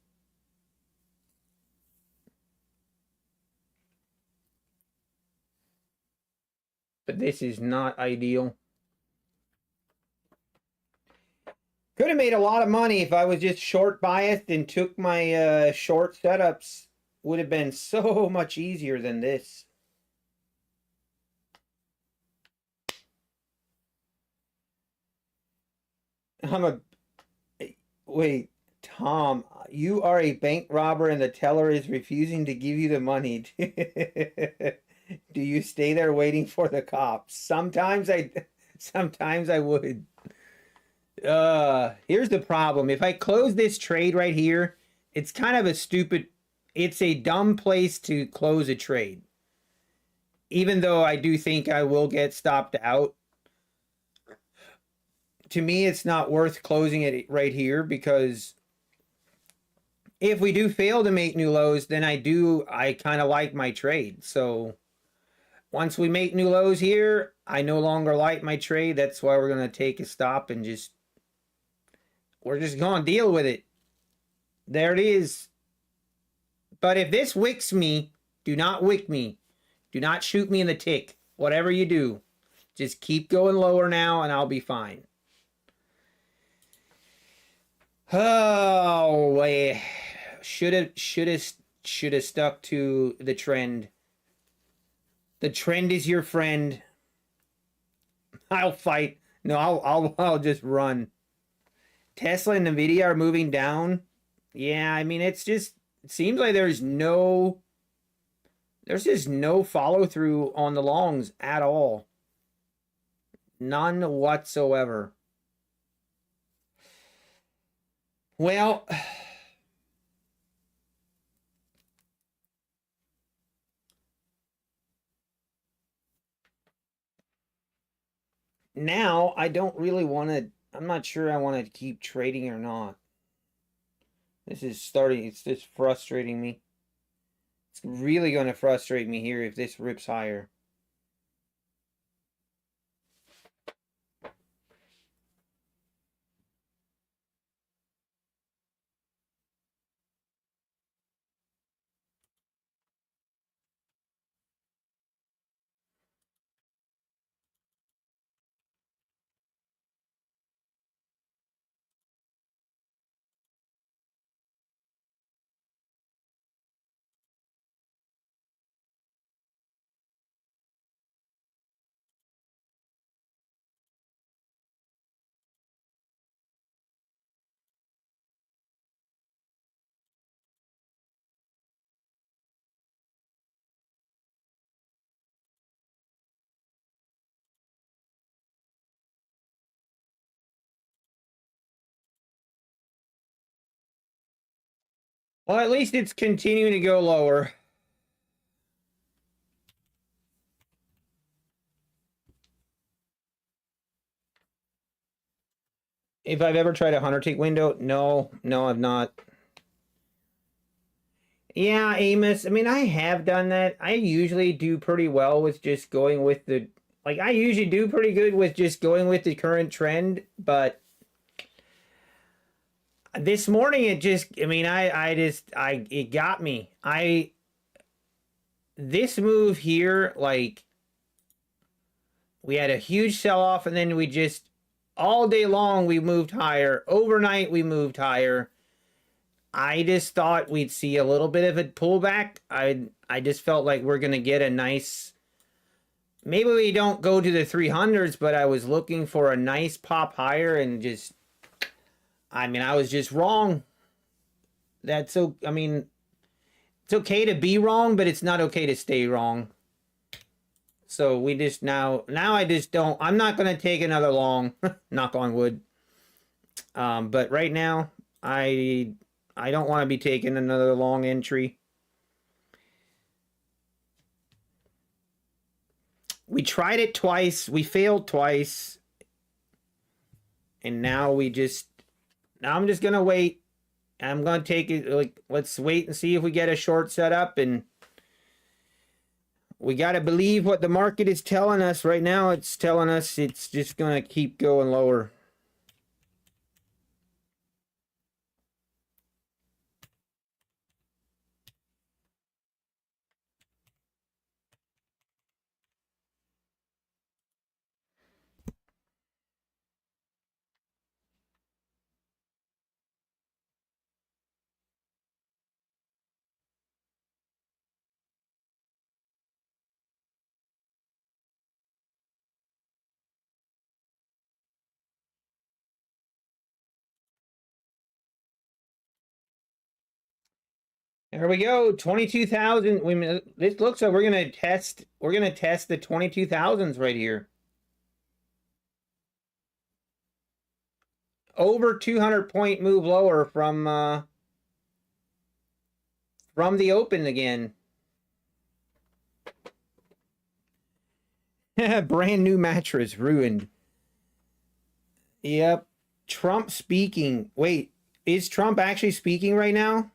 But this is not ideal. Could have made a lot of money if I was just short biased and took my short setups. Would have been so much easier than this. Wait, Tom, you are a bank robber and the teller is refusing to give you the money. Do you stay there waiting for the cops? Sometimes I would. Here's the problem. If I close this trade right here, it's kind of it's a dumb place to close a trade. Even though I do think I will get stopped out. To me, it's not worth closing it right here because if we do fail to make new lows, then I kind of like my trade. So once we make new lows here, I no longer like my trade. That's why we're going to take a stop and we're just going to deal with it. There it is. But if this wicks me, do not wick me. Do not shoot me in the tick. Whatever you do, just keep going lower now and I'll be fine. Oh, should have stuck to the trend. The trend is your friend. I'll fight. No, I'll just run. Tesla and Nvidia are moving down. Yeah, I mean it seems like there's just no follow through on the longs at all. None whatsoever. Well, now I don't really want to, I'm not sure I want to keep trading or not. It's just frustrating me. It's really going to frustrate me here if this rips higher. Well, at least it's continuing to go lower. If I've ever tried a 100-tick window, no, I've not. Yeah, Amos, I mean, I have done that. I usually do pretty well with just going with I usually do pretty good with just going with the current trend, but this morning it got me. This move here, we had a huge sell-off and then we just, all day long we moved higher. Overnight we moved higher. I just thought we'd see a little bit of a pullback. I just felt like we're going to get a nice, maybe we don't go to the 300s, but I was looking for a nice pop higher and just, I was just wrong. It's okay to be wrong, but it's not okay to stay wrong. So we just now I just don't, I'm not going to take another long, knock on wood. But right now, I don't want to be taking another long entry. We tried it twice. We failed twice. And now I'm just going to wait. I'm going to take it, let's wait and see if we get a short setup. And we got to believe what the market is telling us right now. It's telling us it's just going to keep going lower. There we go. 22,000. This looks like we're gonna test the 22,000s right here. Over 200 point move lower from the open again. Brand new mattress ruined. Yep. Trump speaking. Wait, is Trump actually speaking right now?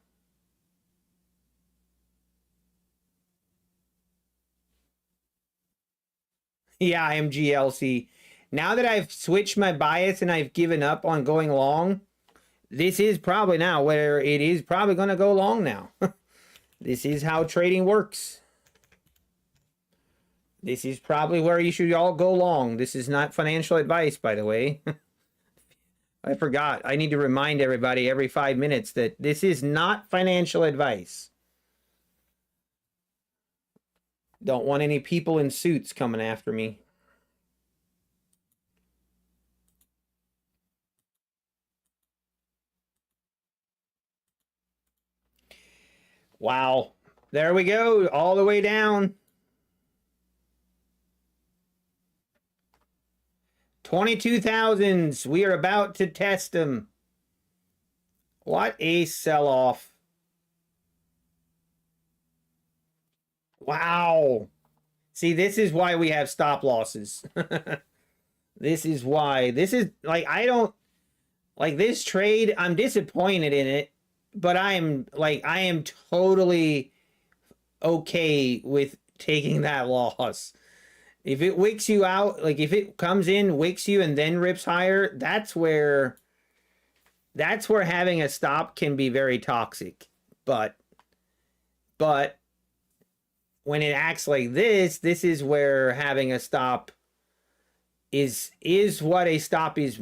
Yeah, MGLC. Now that I've switched my bias and I've given up on going long, this is probably now where it is probably going to go long now. This is how trading works. This is probably where you should all go long. This is not financial advice, by the way. I forgot. I need to remind everybody every 5 minutes that this is not financial advice. Don't want any people in suits coming after me. Wow. There we go. All the way down. 22,000s. We are about to test them. What a sell-off. Wow. See, this is why we have stop losses. This is why. This is like, I don't like this trade. I'm disappointed in it, but I am totally okay with taking that loss. If it wicks you out, like if it comes in, wicks you, and then rips higher, that's where having a stop can be very toxic. But when it acts like this is where having a stop is what a stop is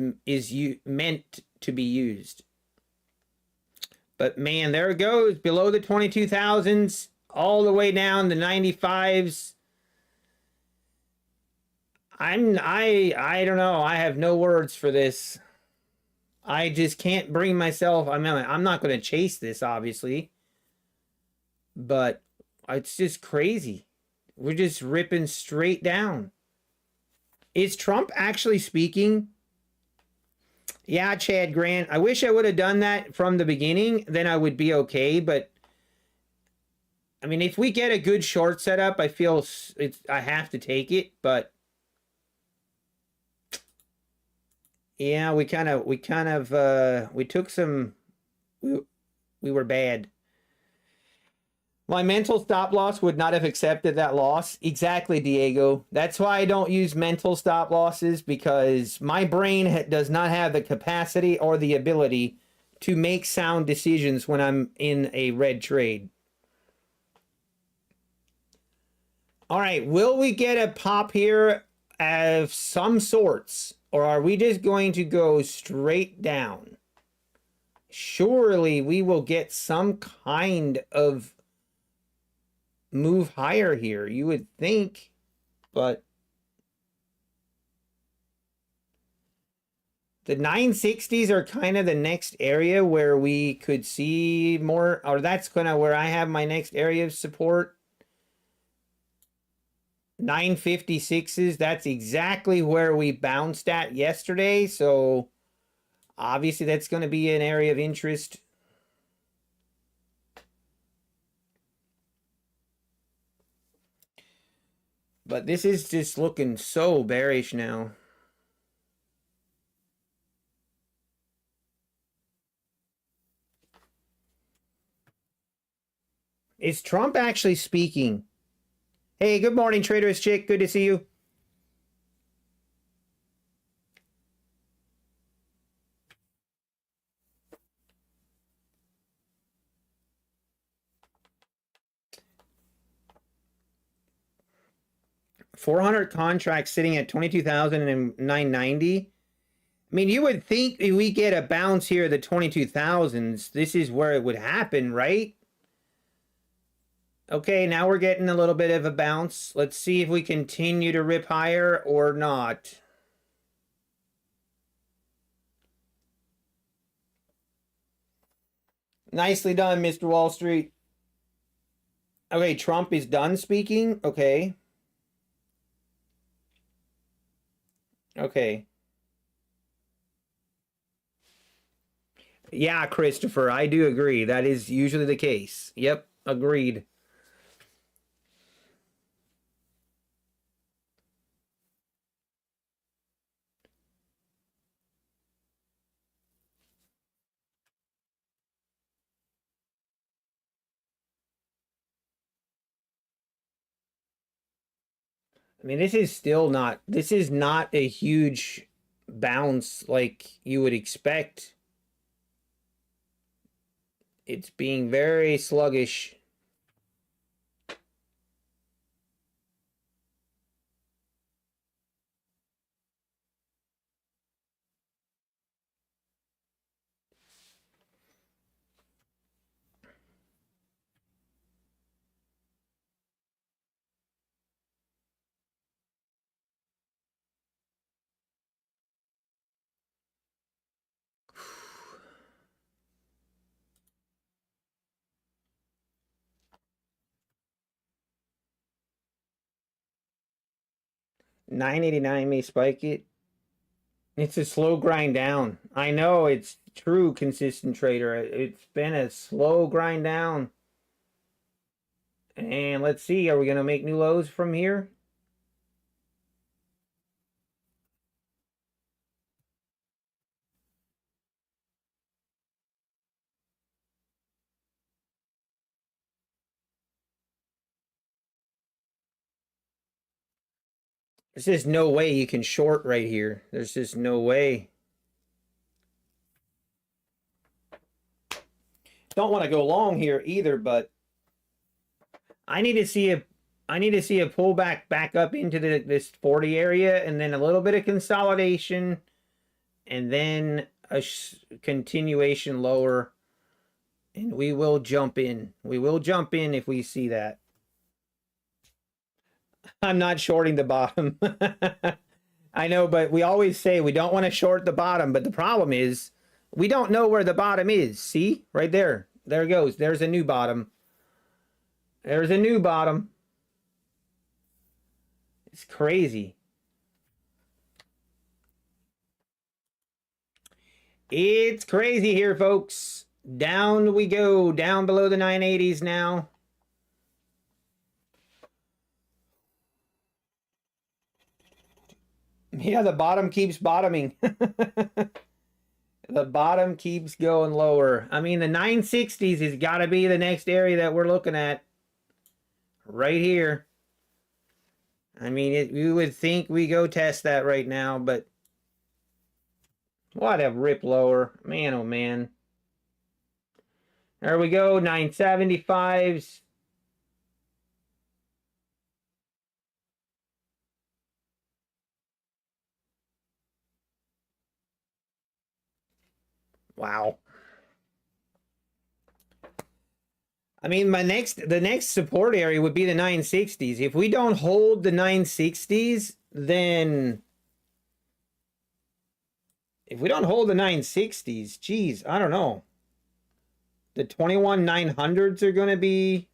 meant to be used. But man, there it goes, below the 22,000s, all the way down to 95s. I don't know. I have no words for this. I just can't bring myself. I mean, I'm not going to chase this, obviously, but it's just crazy. We're just ripping straight down. Is Trump actually speaking? Yeah, Chad Grant. I wish I would have done that from the beginning. Then I would be okay. But I mean, if we get a good short setup, I feel I have to take it. But yeah, we took some. We were bad. My mental stop loss would not have accepted that loss. Exactly, Diego. That's why I don't use mental stop losses, because my brain does not have the capacity or the ability to make sound decisions when I'm in a red trade. All right, will we get a pop here of some sorts, or are we just going to go straight down? Surely we will get some kind of move higher here, you would think, but the 960s are kind of the next area where we could see more, or that's kind of where I have my next area of support. 956s, that's exactly where we bounced at yesterday, so obviously that's going to be an area of interest. But this is just looking so bearish now. Is Trump actually speaking? Hey, good morning, Trader's Chick. Good to see you. $400 contracts sitting at 22,990. I mean, you would think if we get a bounce here, the 22,000s, this is where it would happen, right? Okay, now we're getting a little bit of a bounce. Let's see if we continue to rip higher or not. Nicely done, Mr. Wall Street. Okay, Trump is done speaking. Okay. Okay. Yeah, Christopher, I do agree. That is usually the case. Yep, agreed. I mean, this is not a huge bounce like you would expect. It's being very sluggish. $9.89 may spike it. It's a slow grind down. I know it's true, consistent trader. It's been a slow grind down. And let's see, are we going to make new lows from here? There's just no way you can short right here. There's just no way. Don't want to go long here either, but I need to see a pullback back up into this 40 area, and then a little bit of consolidation, and then a continuation lower, and we will jump in. We will jump in if we see that. I'm not shorting the bottom. I know, but we always say we don't want to short the bottom, but the problem is we don't know where the bottom is. See? Right there. There it goes. There's a new bottom. There's a new bottom. It's crazy. It's crazy here, folks. Down we go. Down below the 980s now. Yeah, the bottom keeps bottoming. The bottom keeps going lower. I mean, the 960s has got to be the next area that we're looking at. Right here. I mean, you would think we go test that right now, but what a rip lower. Man, oh man. There we go, 975s. Wow. I mean, the next support area would be the 960s. If we don't hold the 960s, then if we don't hold the 960s, geez, I don't know. The 21 900s are going to be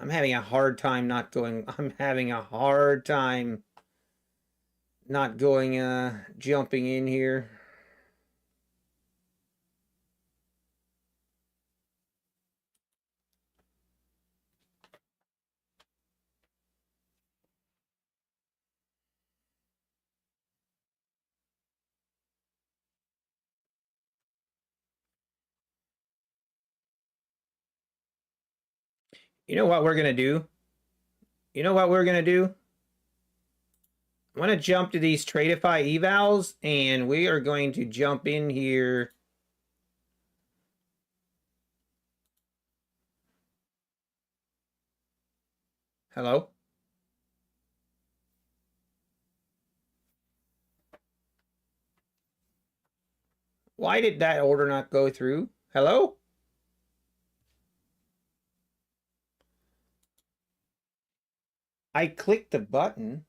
I'm having a hard time not going. I'm having a hard time not going jumping in here. You know what we're going to do? You know what we're going to do? I want to jump to these Tradeify evals, and we are going to jump in here. Hello? Why did that order not go through? Hello? I clicked the button.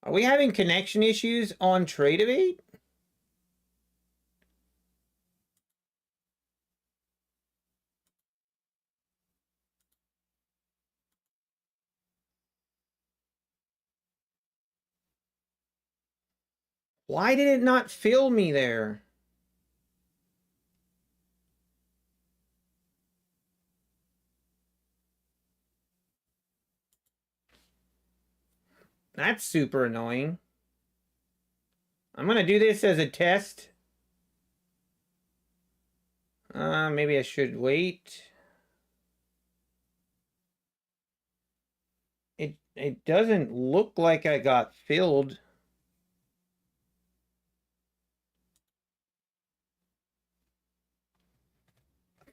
Are we having connection issues on Trade-A-Bait? Why did it not fill me there? That's super annoying. I'm going to do this as a test. Maybe I should wait. It doesn't look like I got filled.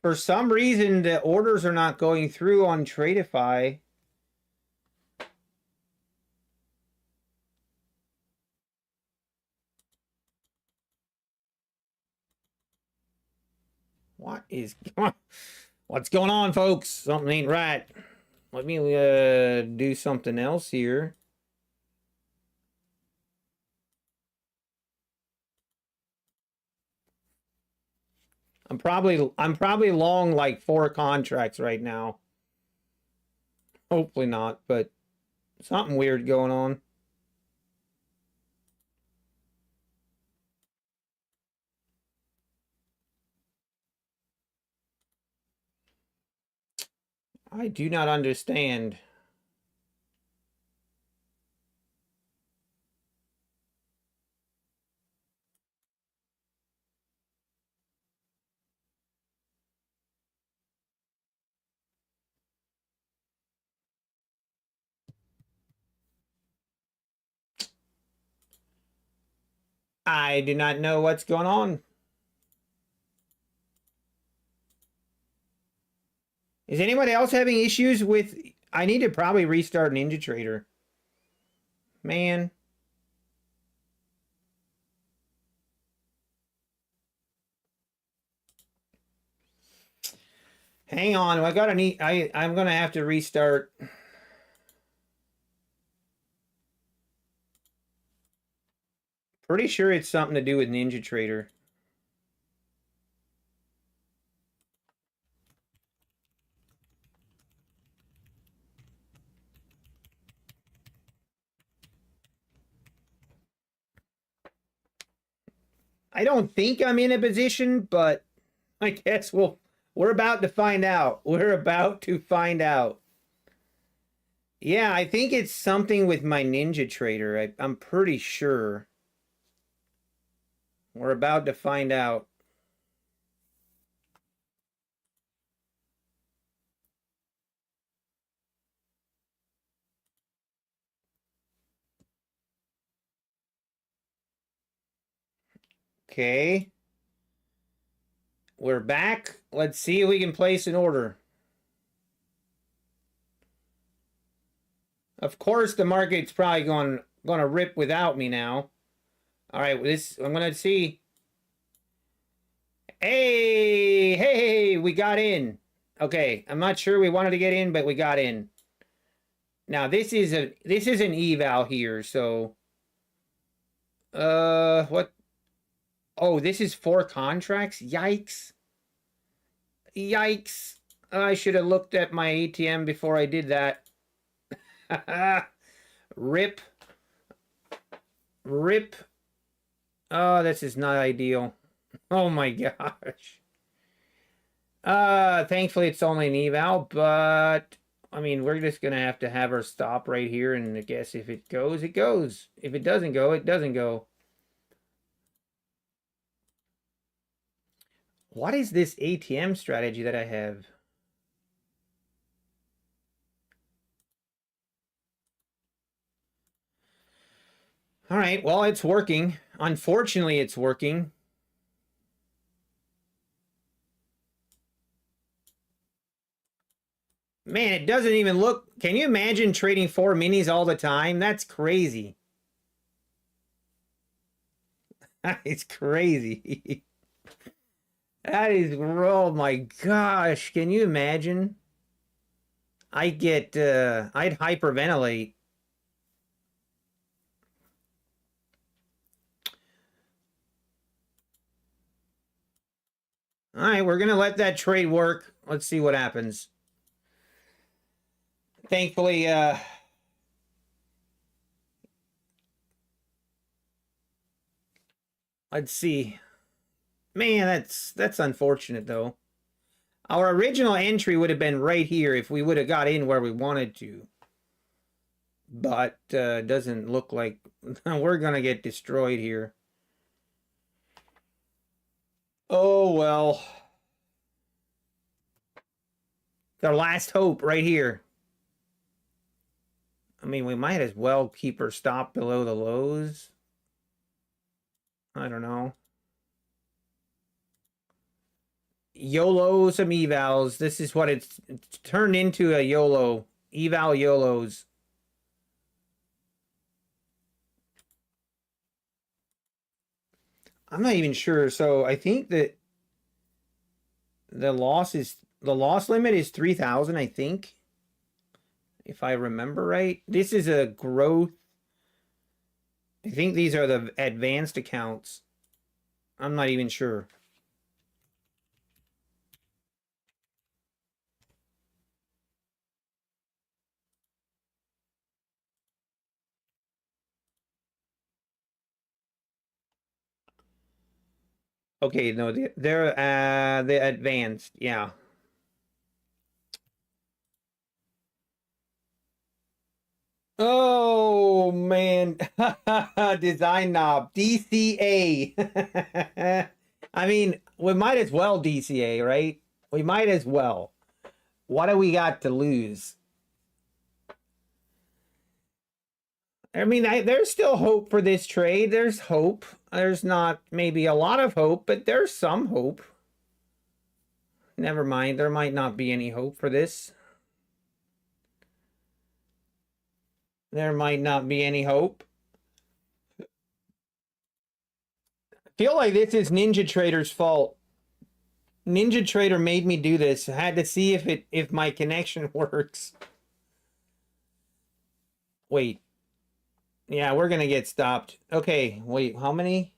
For some reason, the orders are not going through on Tradeify. What's going on, folks? Something ain't right. Let me do something else here. I'm probably long like 4 contracts right now. Hopefully not, but something weird going on. I do not understand. I do not know what's going on. Is anybody else having issues with... I need to probably restart NinjaTrader. Man. Hang on. I'm going to have to restart. Pretty sure it's something to do with NinjaTrader. I don't think I'm in a position, but I guess we're about to find out. We're about to find out. Yeah, I think it's something with my NinjaTrader. I'm pretty sure. We're about to find out. Okay. We're back. Let's see if we can place an order. Of course, the market's probably going to rip without me now. All right, I'm going to see. Hey, we got in. Okay, I'm not sure we wanted to get in, but we got in. Now this is an eval here, so what? Oh, this is 4 contracts? Yikes. Yikes. I should have looked at my ATM before I did that. Rip. Rip. Oh, this is not ideal. Oh my gosh. Thankfully it's only an eval, but I mean, we're just gonna have to have our stop right here, and I guess if it goes, it goes. If it doesn't go, it doesn't go. What is this ATM strategy that I have? All right, well, it's working. Unfortunately, it's working. Man, it doesn't even look... Can you imagine trading 4 minis all the time? That's crazy. That is crazy. That is... Oh my gosh. Can you imagine? I'd hyperventilate. All right, we're gonna let that trade work. Let's see what happens. Thankfully, let's see. Man, that's unfortunate though. Our original entry would have been right here if we would have got in where we wanted to. But doesn't look like we're gonna get destroyed here. Oh well. Our last hope right here. I mean, we might as well keep her stop below the lows. I don't know. YOLO some evals. This is what it's turned into, a YOLO. Eval YOLOs. I'm not even sure. So I think that the loss limit is 3,000, I think. If I remember right. This is a growth. I think these are the advanced accounts. I'm not even sure. Okay, no, they're the advanced, yeah. Oh man, design knob, DCA. I mean, we might as well DCA, right? We might as well. What do we got to lose? I mean, there's still hope for this trade. There's hope. There's not maybe a lot of hope, but there's some hope. Never mind. There might not be any hope for this. There might not be any hope. I feel like this is Ninja Trader's fault. Ninja Trader made me do this. I had to see if my connection works. Wait. Yeah, we're gonna get stopped. Okay, wait, how many?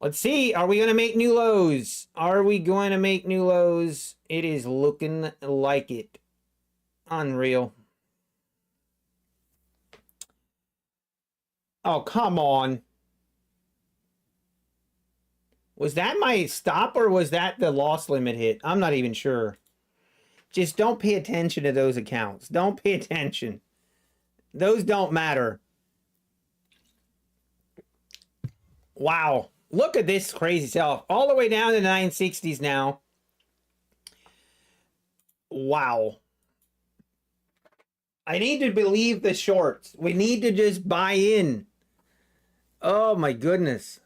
Let's see. Are we gonna make new lows? Are we going to make new lows? It is looking like it. Unreal. Oh, come on. Was that my stop or was that the loss limit hit? I'm not even sure. Just don't pay attention to those accounts. Don't pay attention. Those don't matter. Wow. Look at this crazy sell-off. All the way down to the 960s now. Wow. I need to believe the shorts. We need to just buy in. Oh my goodness.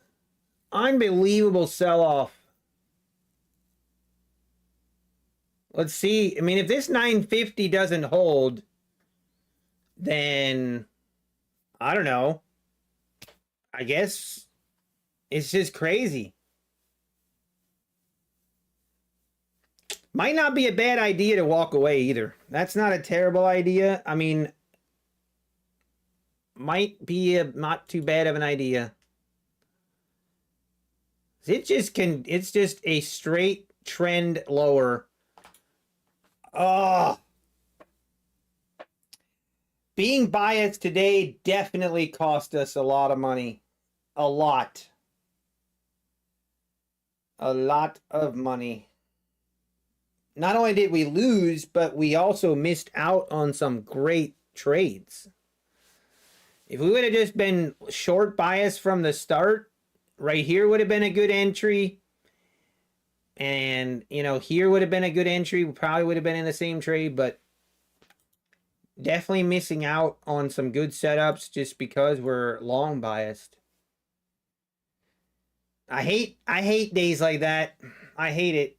Unbelievable sell-off. Let's see. I mean, if this 950 doesn't hold, then I don't know. I guess it's just crazy. Might not be a bad idea to walk away either. That's not a terrible idea. I mean, might be not too bad of an idea. It's just a straight trend lower. Oh. Being biased today definitely cost us a lot of money. A lot. A lot of money. Not only did we lose, but we also missed out on some great trades. If we would have just been short bias from the start, right here would have been a good entry. And, you know, here would have been a good entry. We probably would have been in the same trade, but definitely missing out on some good setups just because we're long biased. I hate days like that. I hate it.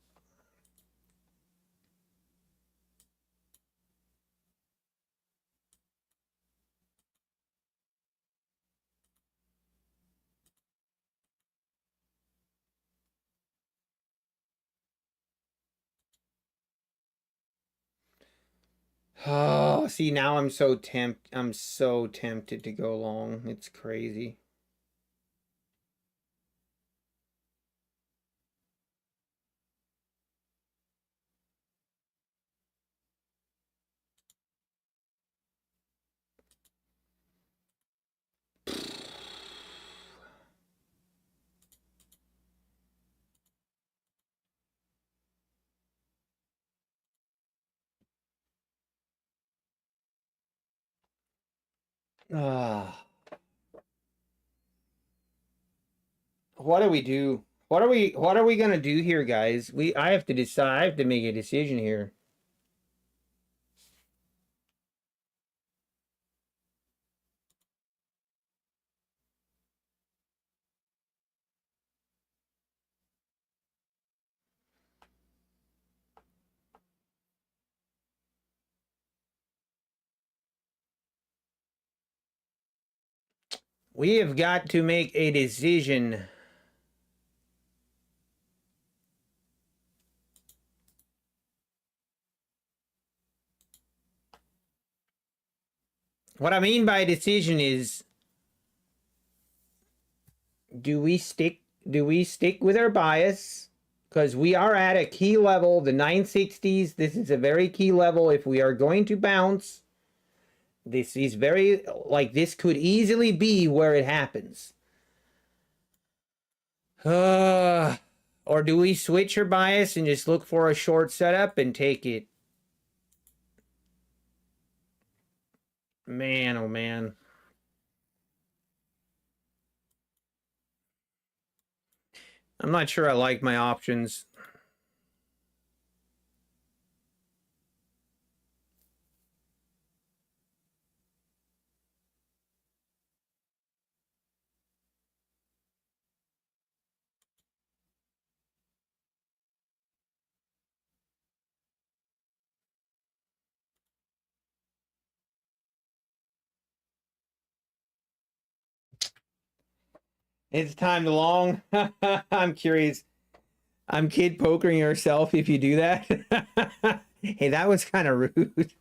Oh, see, now I'm so tempted to go long. It's crazy. What do we do? What are we gonna do here, guys? I have to decide. I have to make a decision here. We have got to make a decision. What I mean by decision is, do we stick with our bias? Because we are at a key level, the 960s. This is a very key level. If we are going to bounce, this is very, like, this could easily be where it happens. Or do we switch our bias and just look for a short setup and take it? Man, oh man. I'm not sure I like my options. It's time to long. I'm curious. I'm kid pokering yourself if you do that. Hey, that was kind of rude.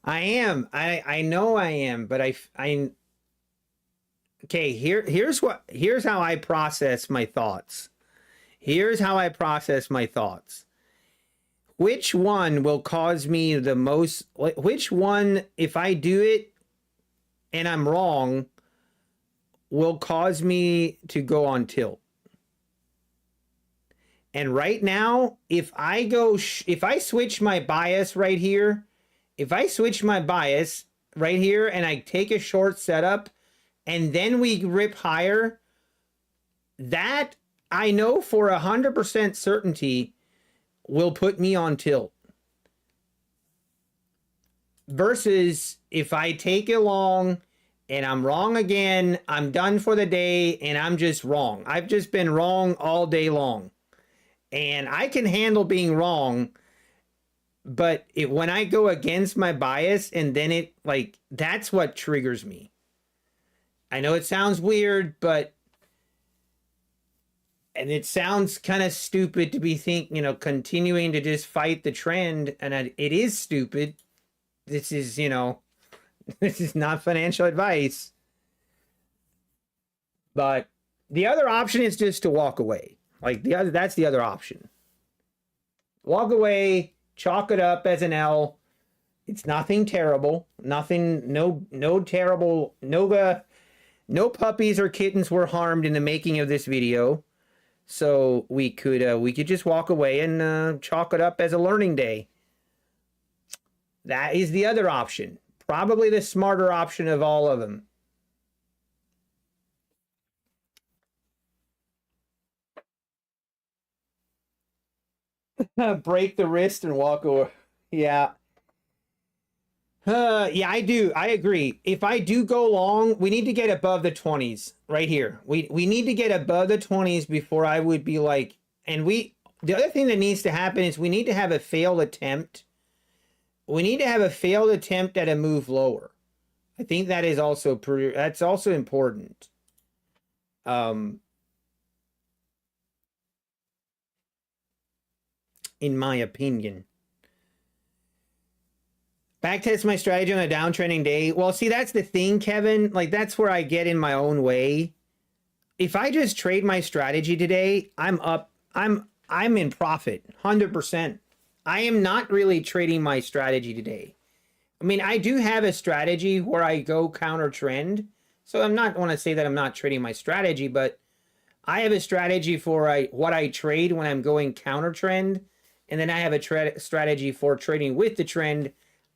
I am. I know I am, but I okay, here's how I process my thoughts. Here's how I process my thoughts. Which one will cause me the most, which one, if I do it and I'm wrong, will cause me to go on tilt? And right now, if I switch my bias right here, if I switch my bias right here and I take a short setup and then we rip higher, that I know for 100% certainty will put me on tilt. Versus if I take it long and I'm wrong again, I'm done for the day and I'm just wrong. I've just been wrong all day long. And I can handle being wrong, but when I go against my bias and then it, like, that's what triggers me. I know it sounds weird, but, and it sounds kind of stupid to be continuing to just fight the trend, and it is stupid. This is, this is not financial advice. But the other option is just to walk away. Like that's the other option. Walk away, chalk it up as an L. It's nothing terrible. Nothing, no terrible, no puppies or kittens were harmed in the making of this video. So we could just walk away and chalk it up as a learning day. That is the other option. Probably the smarter option of all of them. Break the wrist and walk away. Yeah. Yeah, I do. I agree. If I do go long, we need to get above the 20s right here. We need to get above the 20s before I would be like, and the other thing that needs to happen is we need to have a failed attempt. We need to have a failed attempt at a move lower. I think that is also that's also important. In my opinion. Backtest my strategy on a downtrending day. Well, see, that's the thing, Kevin. Like, that's where I get in my own way. If I just trade my strategy today, I'm up. I'm in profit, 100%. I am not really trading my strategy today. I mean, I do have a strategy where I go counter trend. So I'm not want to say that I'm not trading my strategy, but I have a strategy for what I trade when I'm going counter trend. And then I have a strategy for trading with the trend.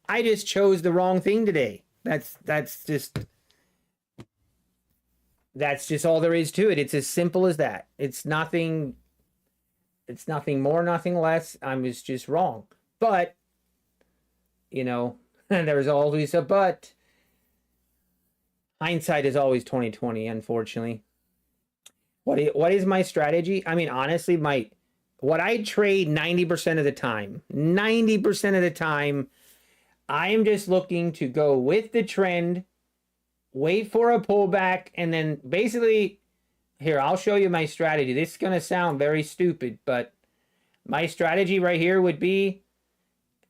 I just chose the wrong thing today. That's just all there is to it. It's as simple as that. It's nothing more, nothing less. I was just wrong. But, you know, there's always a but. Hindsight is always 2020, unfortunately. What is my strategy? I mean, honestly, what I trade 90% of the time, 90% of the time, I am just looking to go with the trend, wait for a pullback, and then basically, here, I'll show you my strategy. This is going to sound very stupid, but my strategy right here would be,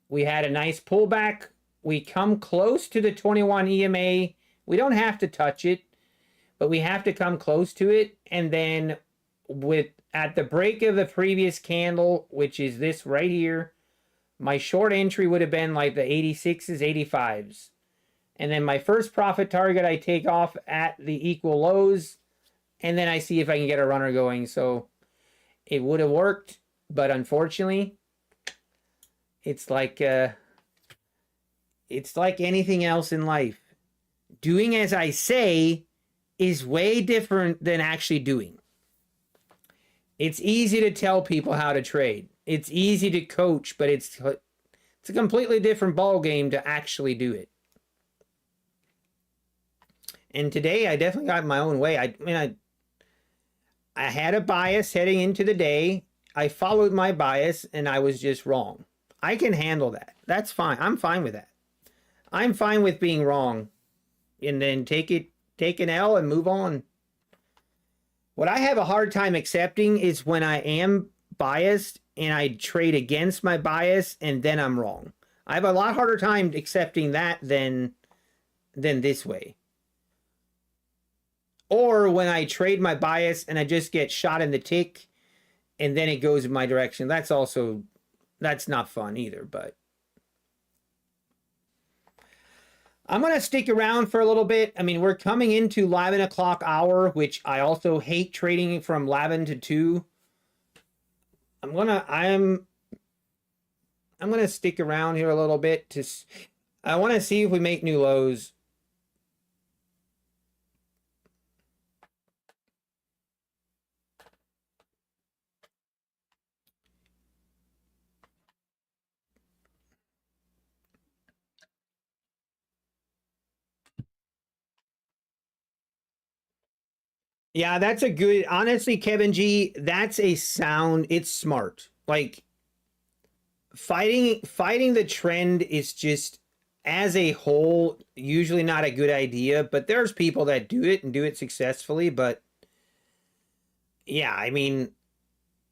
we had a nice pullback. We come close to the 21 EMA. We don't have to touch it, but we have to come close to it. And then at the break of the previous candle, which is this right here, my short entry would have been like the 86s, 85s. And then my first profit target, I take off at the equal lows, and then I see if I can get a runner going. So it would have worked, but unfortunately, it's like anything else in life. Doing as I say is way different than actually doing. It's easy to tell people how to trade. It's easy to coach, but it's a completely different ball game to actually do it. And today I definitely got my own way. I had a bias heading into the day. I followed my bias and I was just wrong. I can handle that. That's fine. I'm fine with that. I'm fine with being wrong and then take an L and move on. What I have a hard time accepting is when I am biased and I trade against my bias and then I'm wrong. I have a lot harder time accepting that than this way. Or when I trade my bias and I just get shot in the tick and then it goes in my direction. That's not fun either, but I'm going to stick around for a little bit. I mean, we're coming into 11 o'clock hour, which I also hate trading from 11 to 2. I'm going to stick around here a little bit I want to see if we make new lows. Yeah, that's a good, honestly, Kevin G, that's a sound, it's smart. Like fighting the trend is just, as a whole, usually not a good idea, but there's people that do it and do it successfully. But yeah, I mean,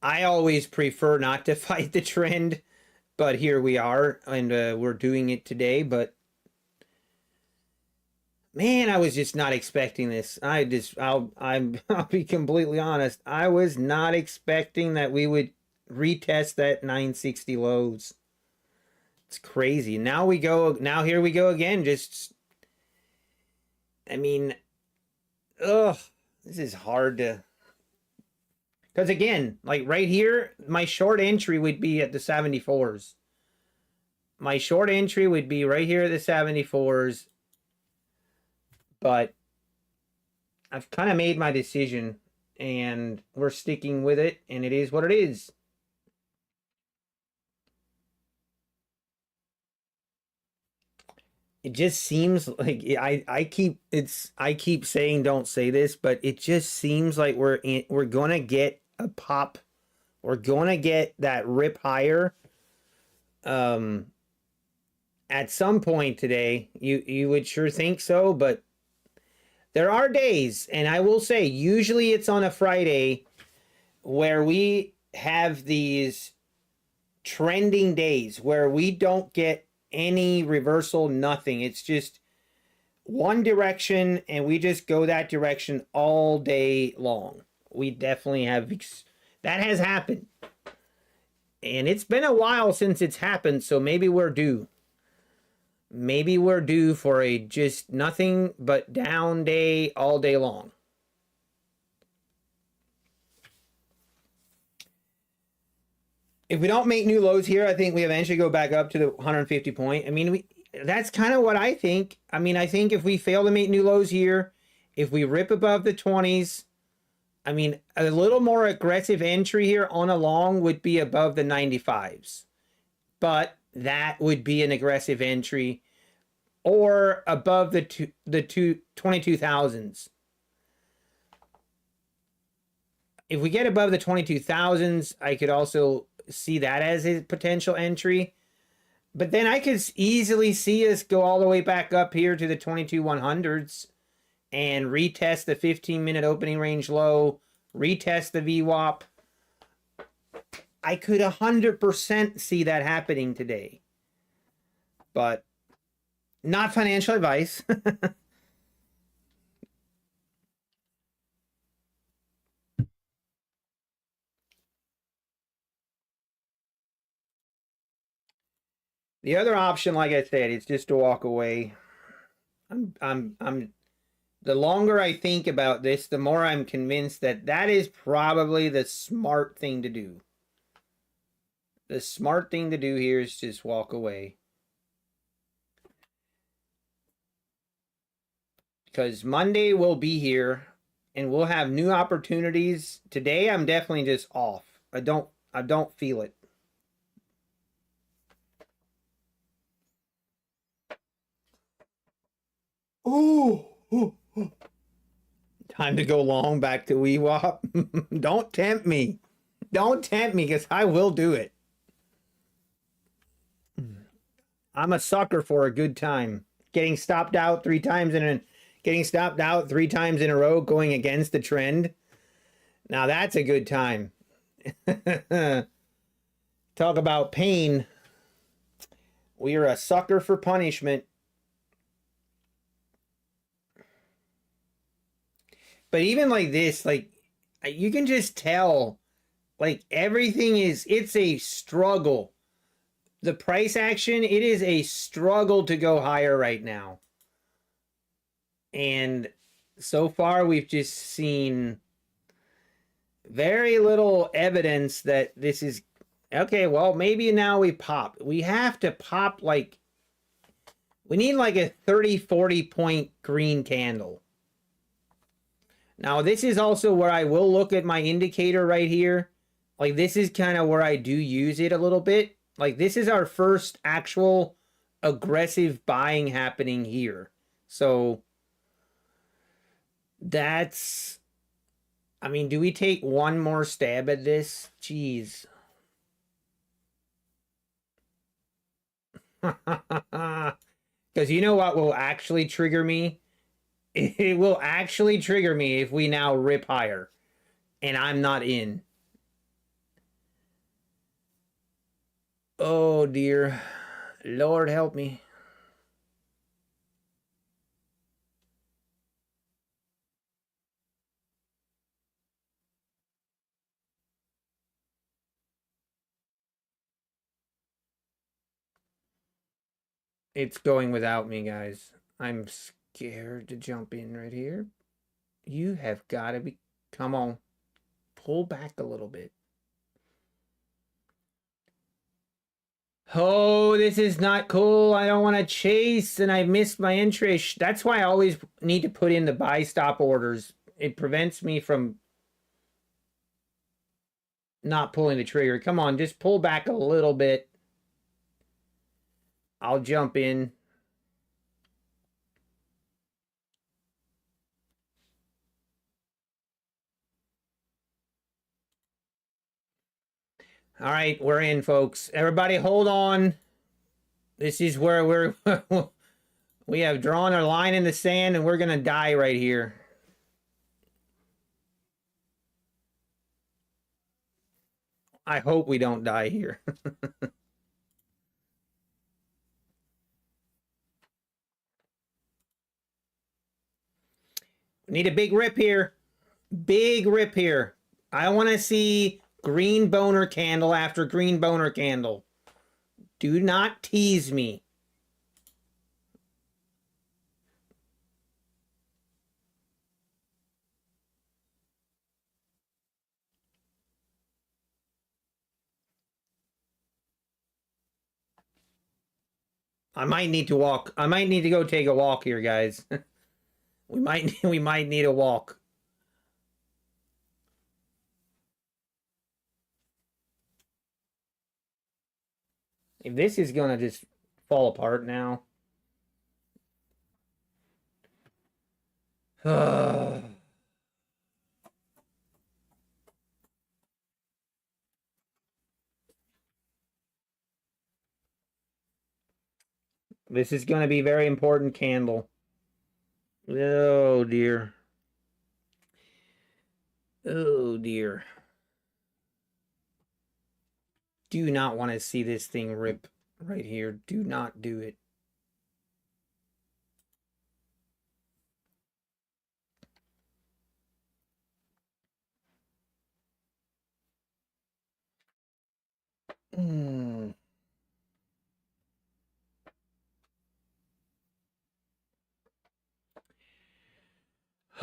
I always prefer not to fight the trend, but here we are and we're doing it today. But man, I was just not expecting this. I'll be completely honest. I was not expecting that we would retest that 960 lows. It's crazy. Now here we go again. I mean, this is hard to, because again, like right here, my short entry would be at the 74s. My short entry would be right here at the 74s. But I've kind of made my decision and we're sticking with it, and it is what it is. It just seems like I keep saying don't say this, but it just seems like we're gonna get a pop. We're gonna get that rip higher. At some point today, you would sure think so, but there are days, and I will say, usually it's on a Friday where we have these trending days where we don't get any reversal, nothing. It's just one direction, and we just go that direction all day long. We definitely have, that has happened. And it's been a while since it's happened, so maybe we're due. Maybe we're due for a just nothing but down day all day long. If we don't make new lows here, I think we eventually go back up to the 150 point. I mean, that's kind of what I think. I mean, I think if we fail to make new lows here, if we rip above the 20s, I mean, a little more aggressive entry here on a long would be above the 95s. But that would be an aggressive entry, or above the 22,000s. If we get above the 22,000s, I could also see that as a potential entry. But then I could easily see us go all the way back up here to the 22,100s and retest the 15-minute opening range low, retest the VWAP. I could 100% see that happening today. But not financial advice. The other option, like I said, is just to walk away. I'm the longer I think about this, the more I'm convinced that that is probably the smart thing to do. The smart thing to do here is just walk away. Because Monday will be here and we'll have new opportunities. Today I'm definitely just off. I don't feel it. Ooh. Time to go long back to WeWap. Don't tempt me. Don't tempt me, because I will do it. I'm a sucker for a good time. Getting stopped out three times in a row, going against the trend. Now that's a good time. Talk about pain. We are a sucker for punishment. But even like this, like, you can just tell, like, everything is, it's a struggle. The price action, it is a struggle to go higher right now. And so far we've just seen very little evidence that this is okay. Well, maybe now we pop. We have to pop, like, we need like a 30-40 point green candle. Now this is also where I will look at my indicator right here. Like, this is kind of where I do use it a little bit. Like, this is our first actual aggressive buying happening here. So that's, I mean, do we take one more stab at this? Jeez. Because you know what will actually trigger me? It will actually trigger me if we now rip higher and I'm not in. Oh dear. Lord help me. It's going without me, guys. I'm scared to jump in right here. You have got to be... Come on. Pull back a little bit. Oh, this is not cool. I don't want to chase, and I missed my entry. That's why I always need to put in the buy stop orders. It prevents me from not pulling the trigger. Come on, just pull back a little bit. I'll jump in. All right, we're in, folks. Everybody hold on. This is where we're... we have drawn our line in the sand, and we're going to die right here. I hope we don't die here. Need a big rip here. Big rip here. I want to see green boner candle after green boner candle. Do not tease me. I might need to walk. I might need to go take a walk here, guys. we might need a walk. If this is gonna just fall apart now. This is gonna be a very important candle. Oh dear. Oh dear. Do not want to see this thing rip right here. Do not do it.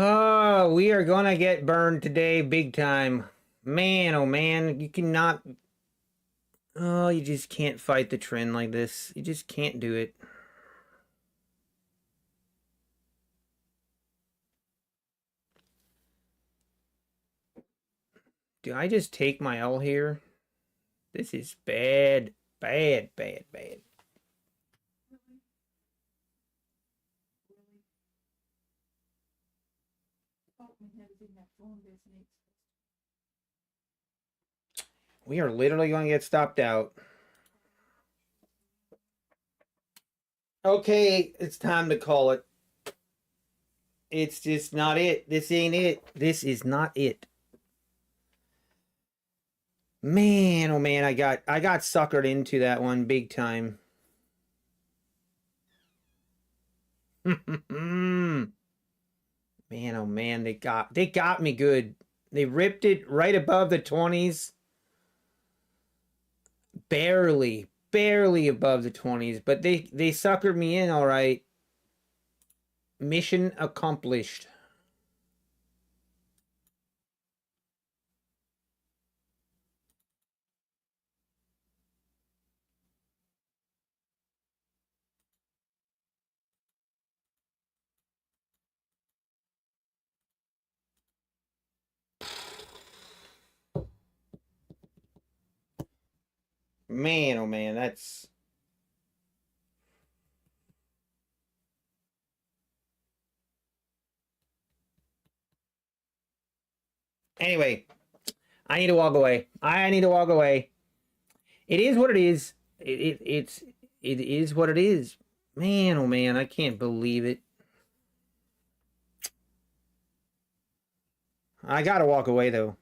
Oh, we are gonna get burned today big time. Man, oh man, you cannot... Oh, you just can't fight the trend like this. You just can't do it. Do I just take my L here? This is bad. Bad, bad, bad. We are literally going to get stopped out. Okay, it's time to call it. It's just not it. This ain't it. This is not it. Man, oh man, I got suckered into that one big time. Man, oh man, they got me good. They ripped it right above the 20s. Barely above the 20s, but they suckered me in all right. Mission accomplished. Man, oh man, that's... Anyway, I need to walk away. I need to walk away. It is what it is. It is what it is. Man, oh man, I can't believe it. I gotta walk away though.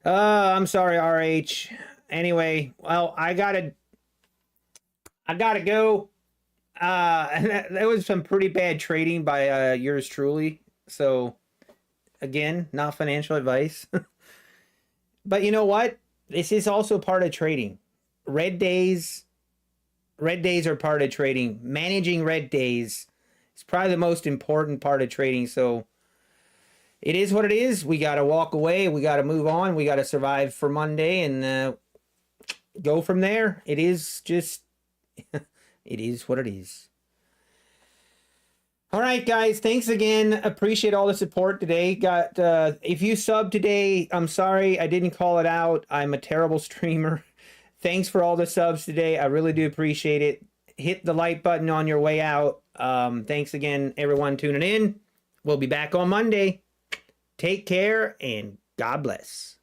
I'm sorry, RH. Anyway, well, I gotta go. That was some pretty bad trading by yours truly. So again, not financial advice. But you know what? This is also part of trading. Red days are part of trading. Managing red days is probably the most important part of trading. So it is what it is. We got to walk away. We got to move on. We got to survive for Monday and go from there. It is just, it is what it is. All right, guys. Thanks again. Appreciate all the support today. Got if you sub today, I'm sorry I didn't call it out. I'm a terrible streamer. Thanks for all the subs today. I really do appreciate it. Hit the like button on your way out. Thanks again, everyone tuning in. We'll be back on Monday. Take care and God bless.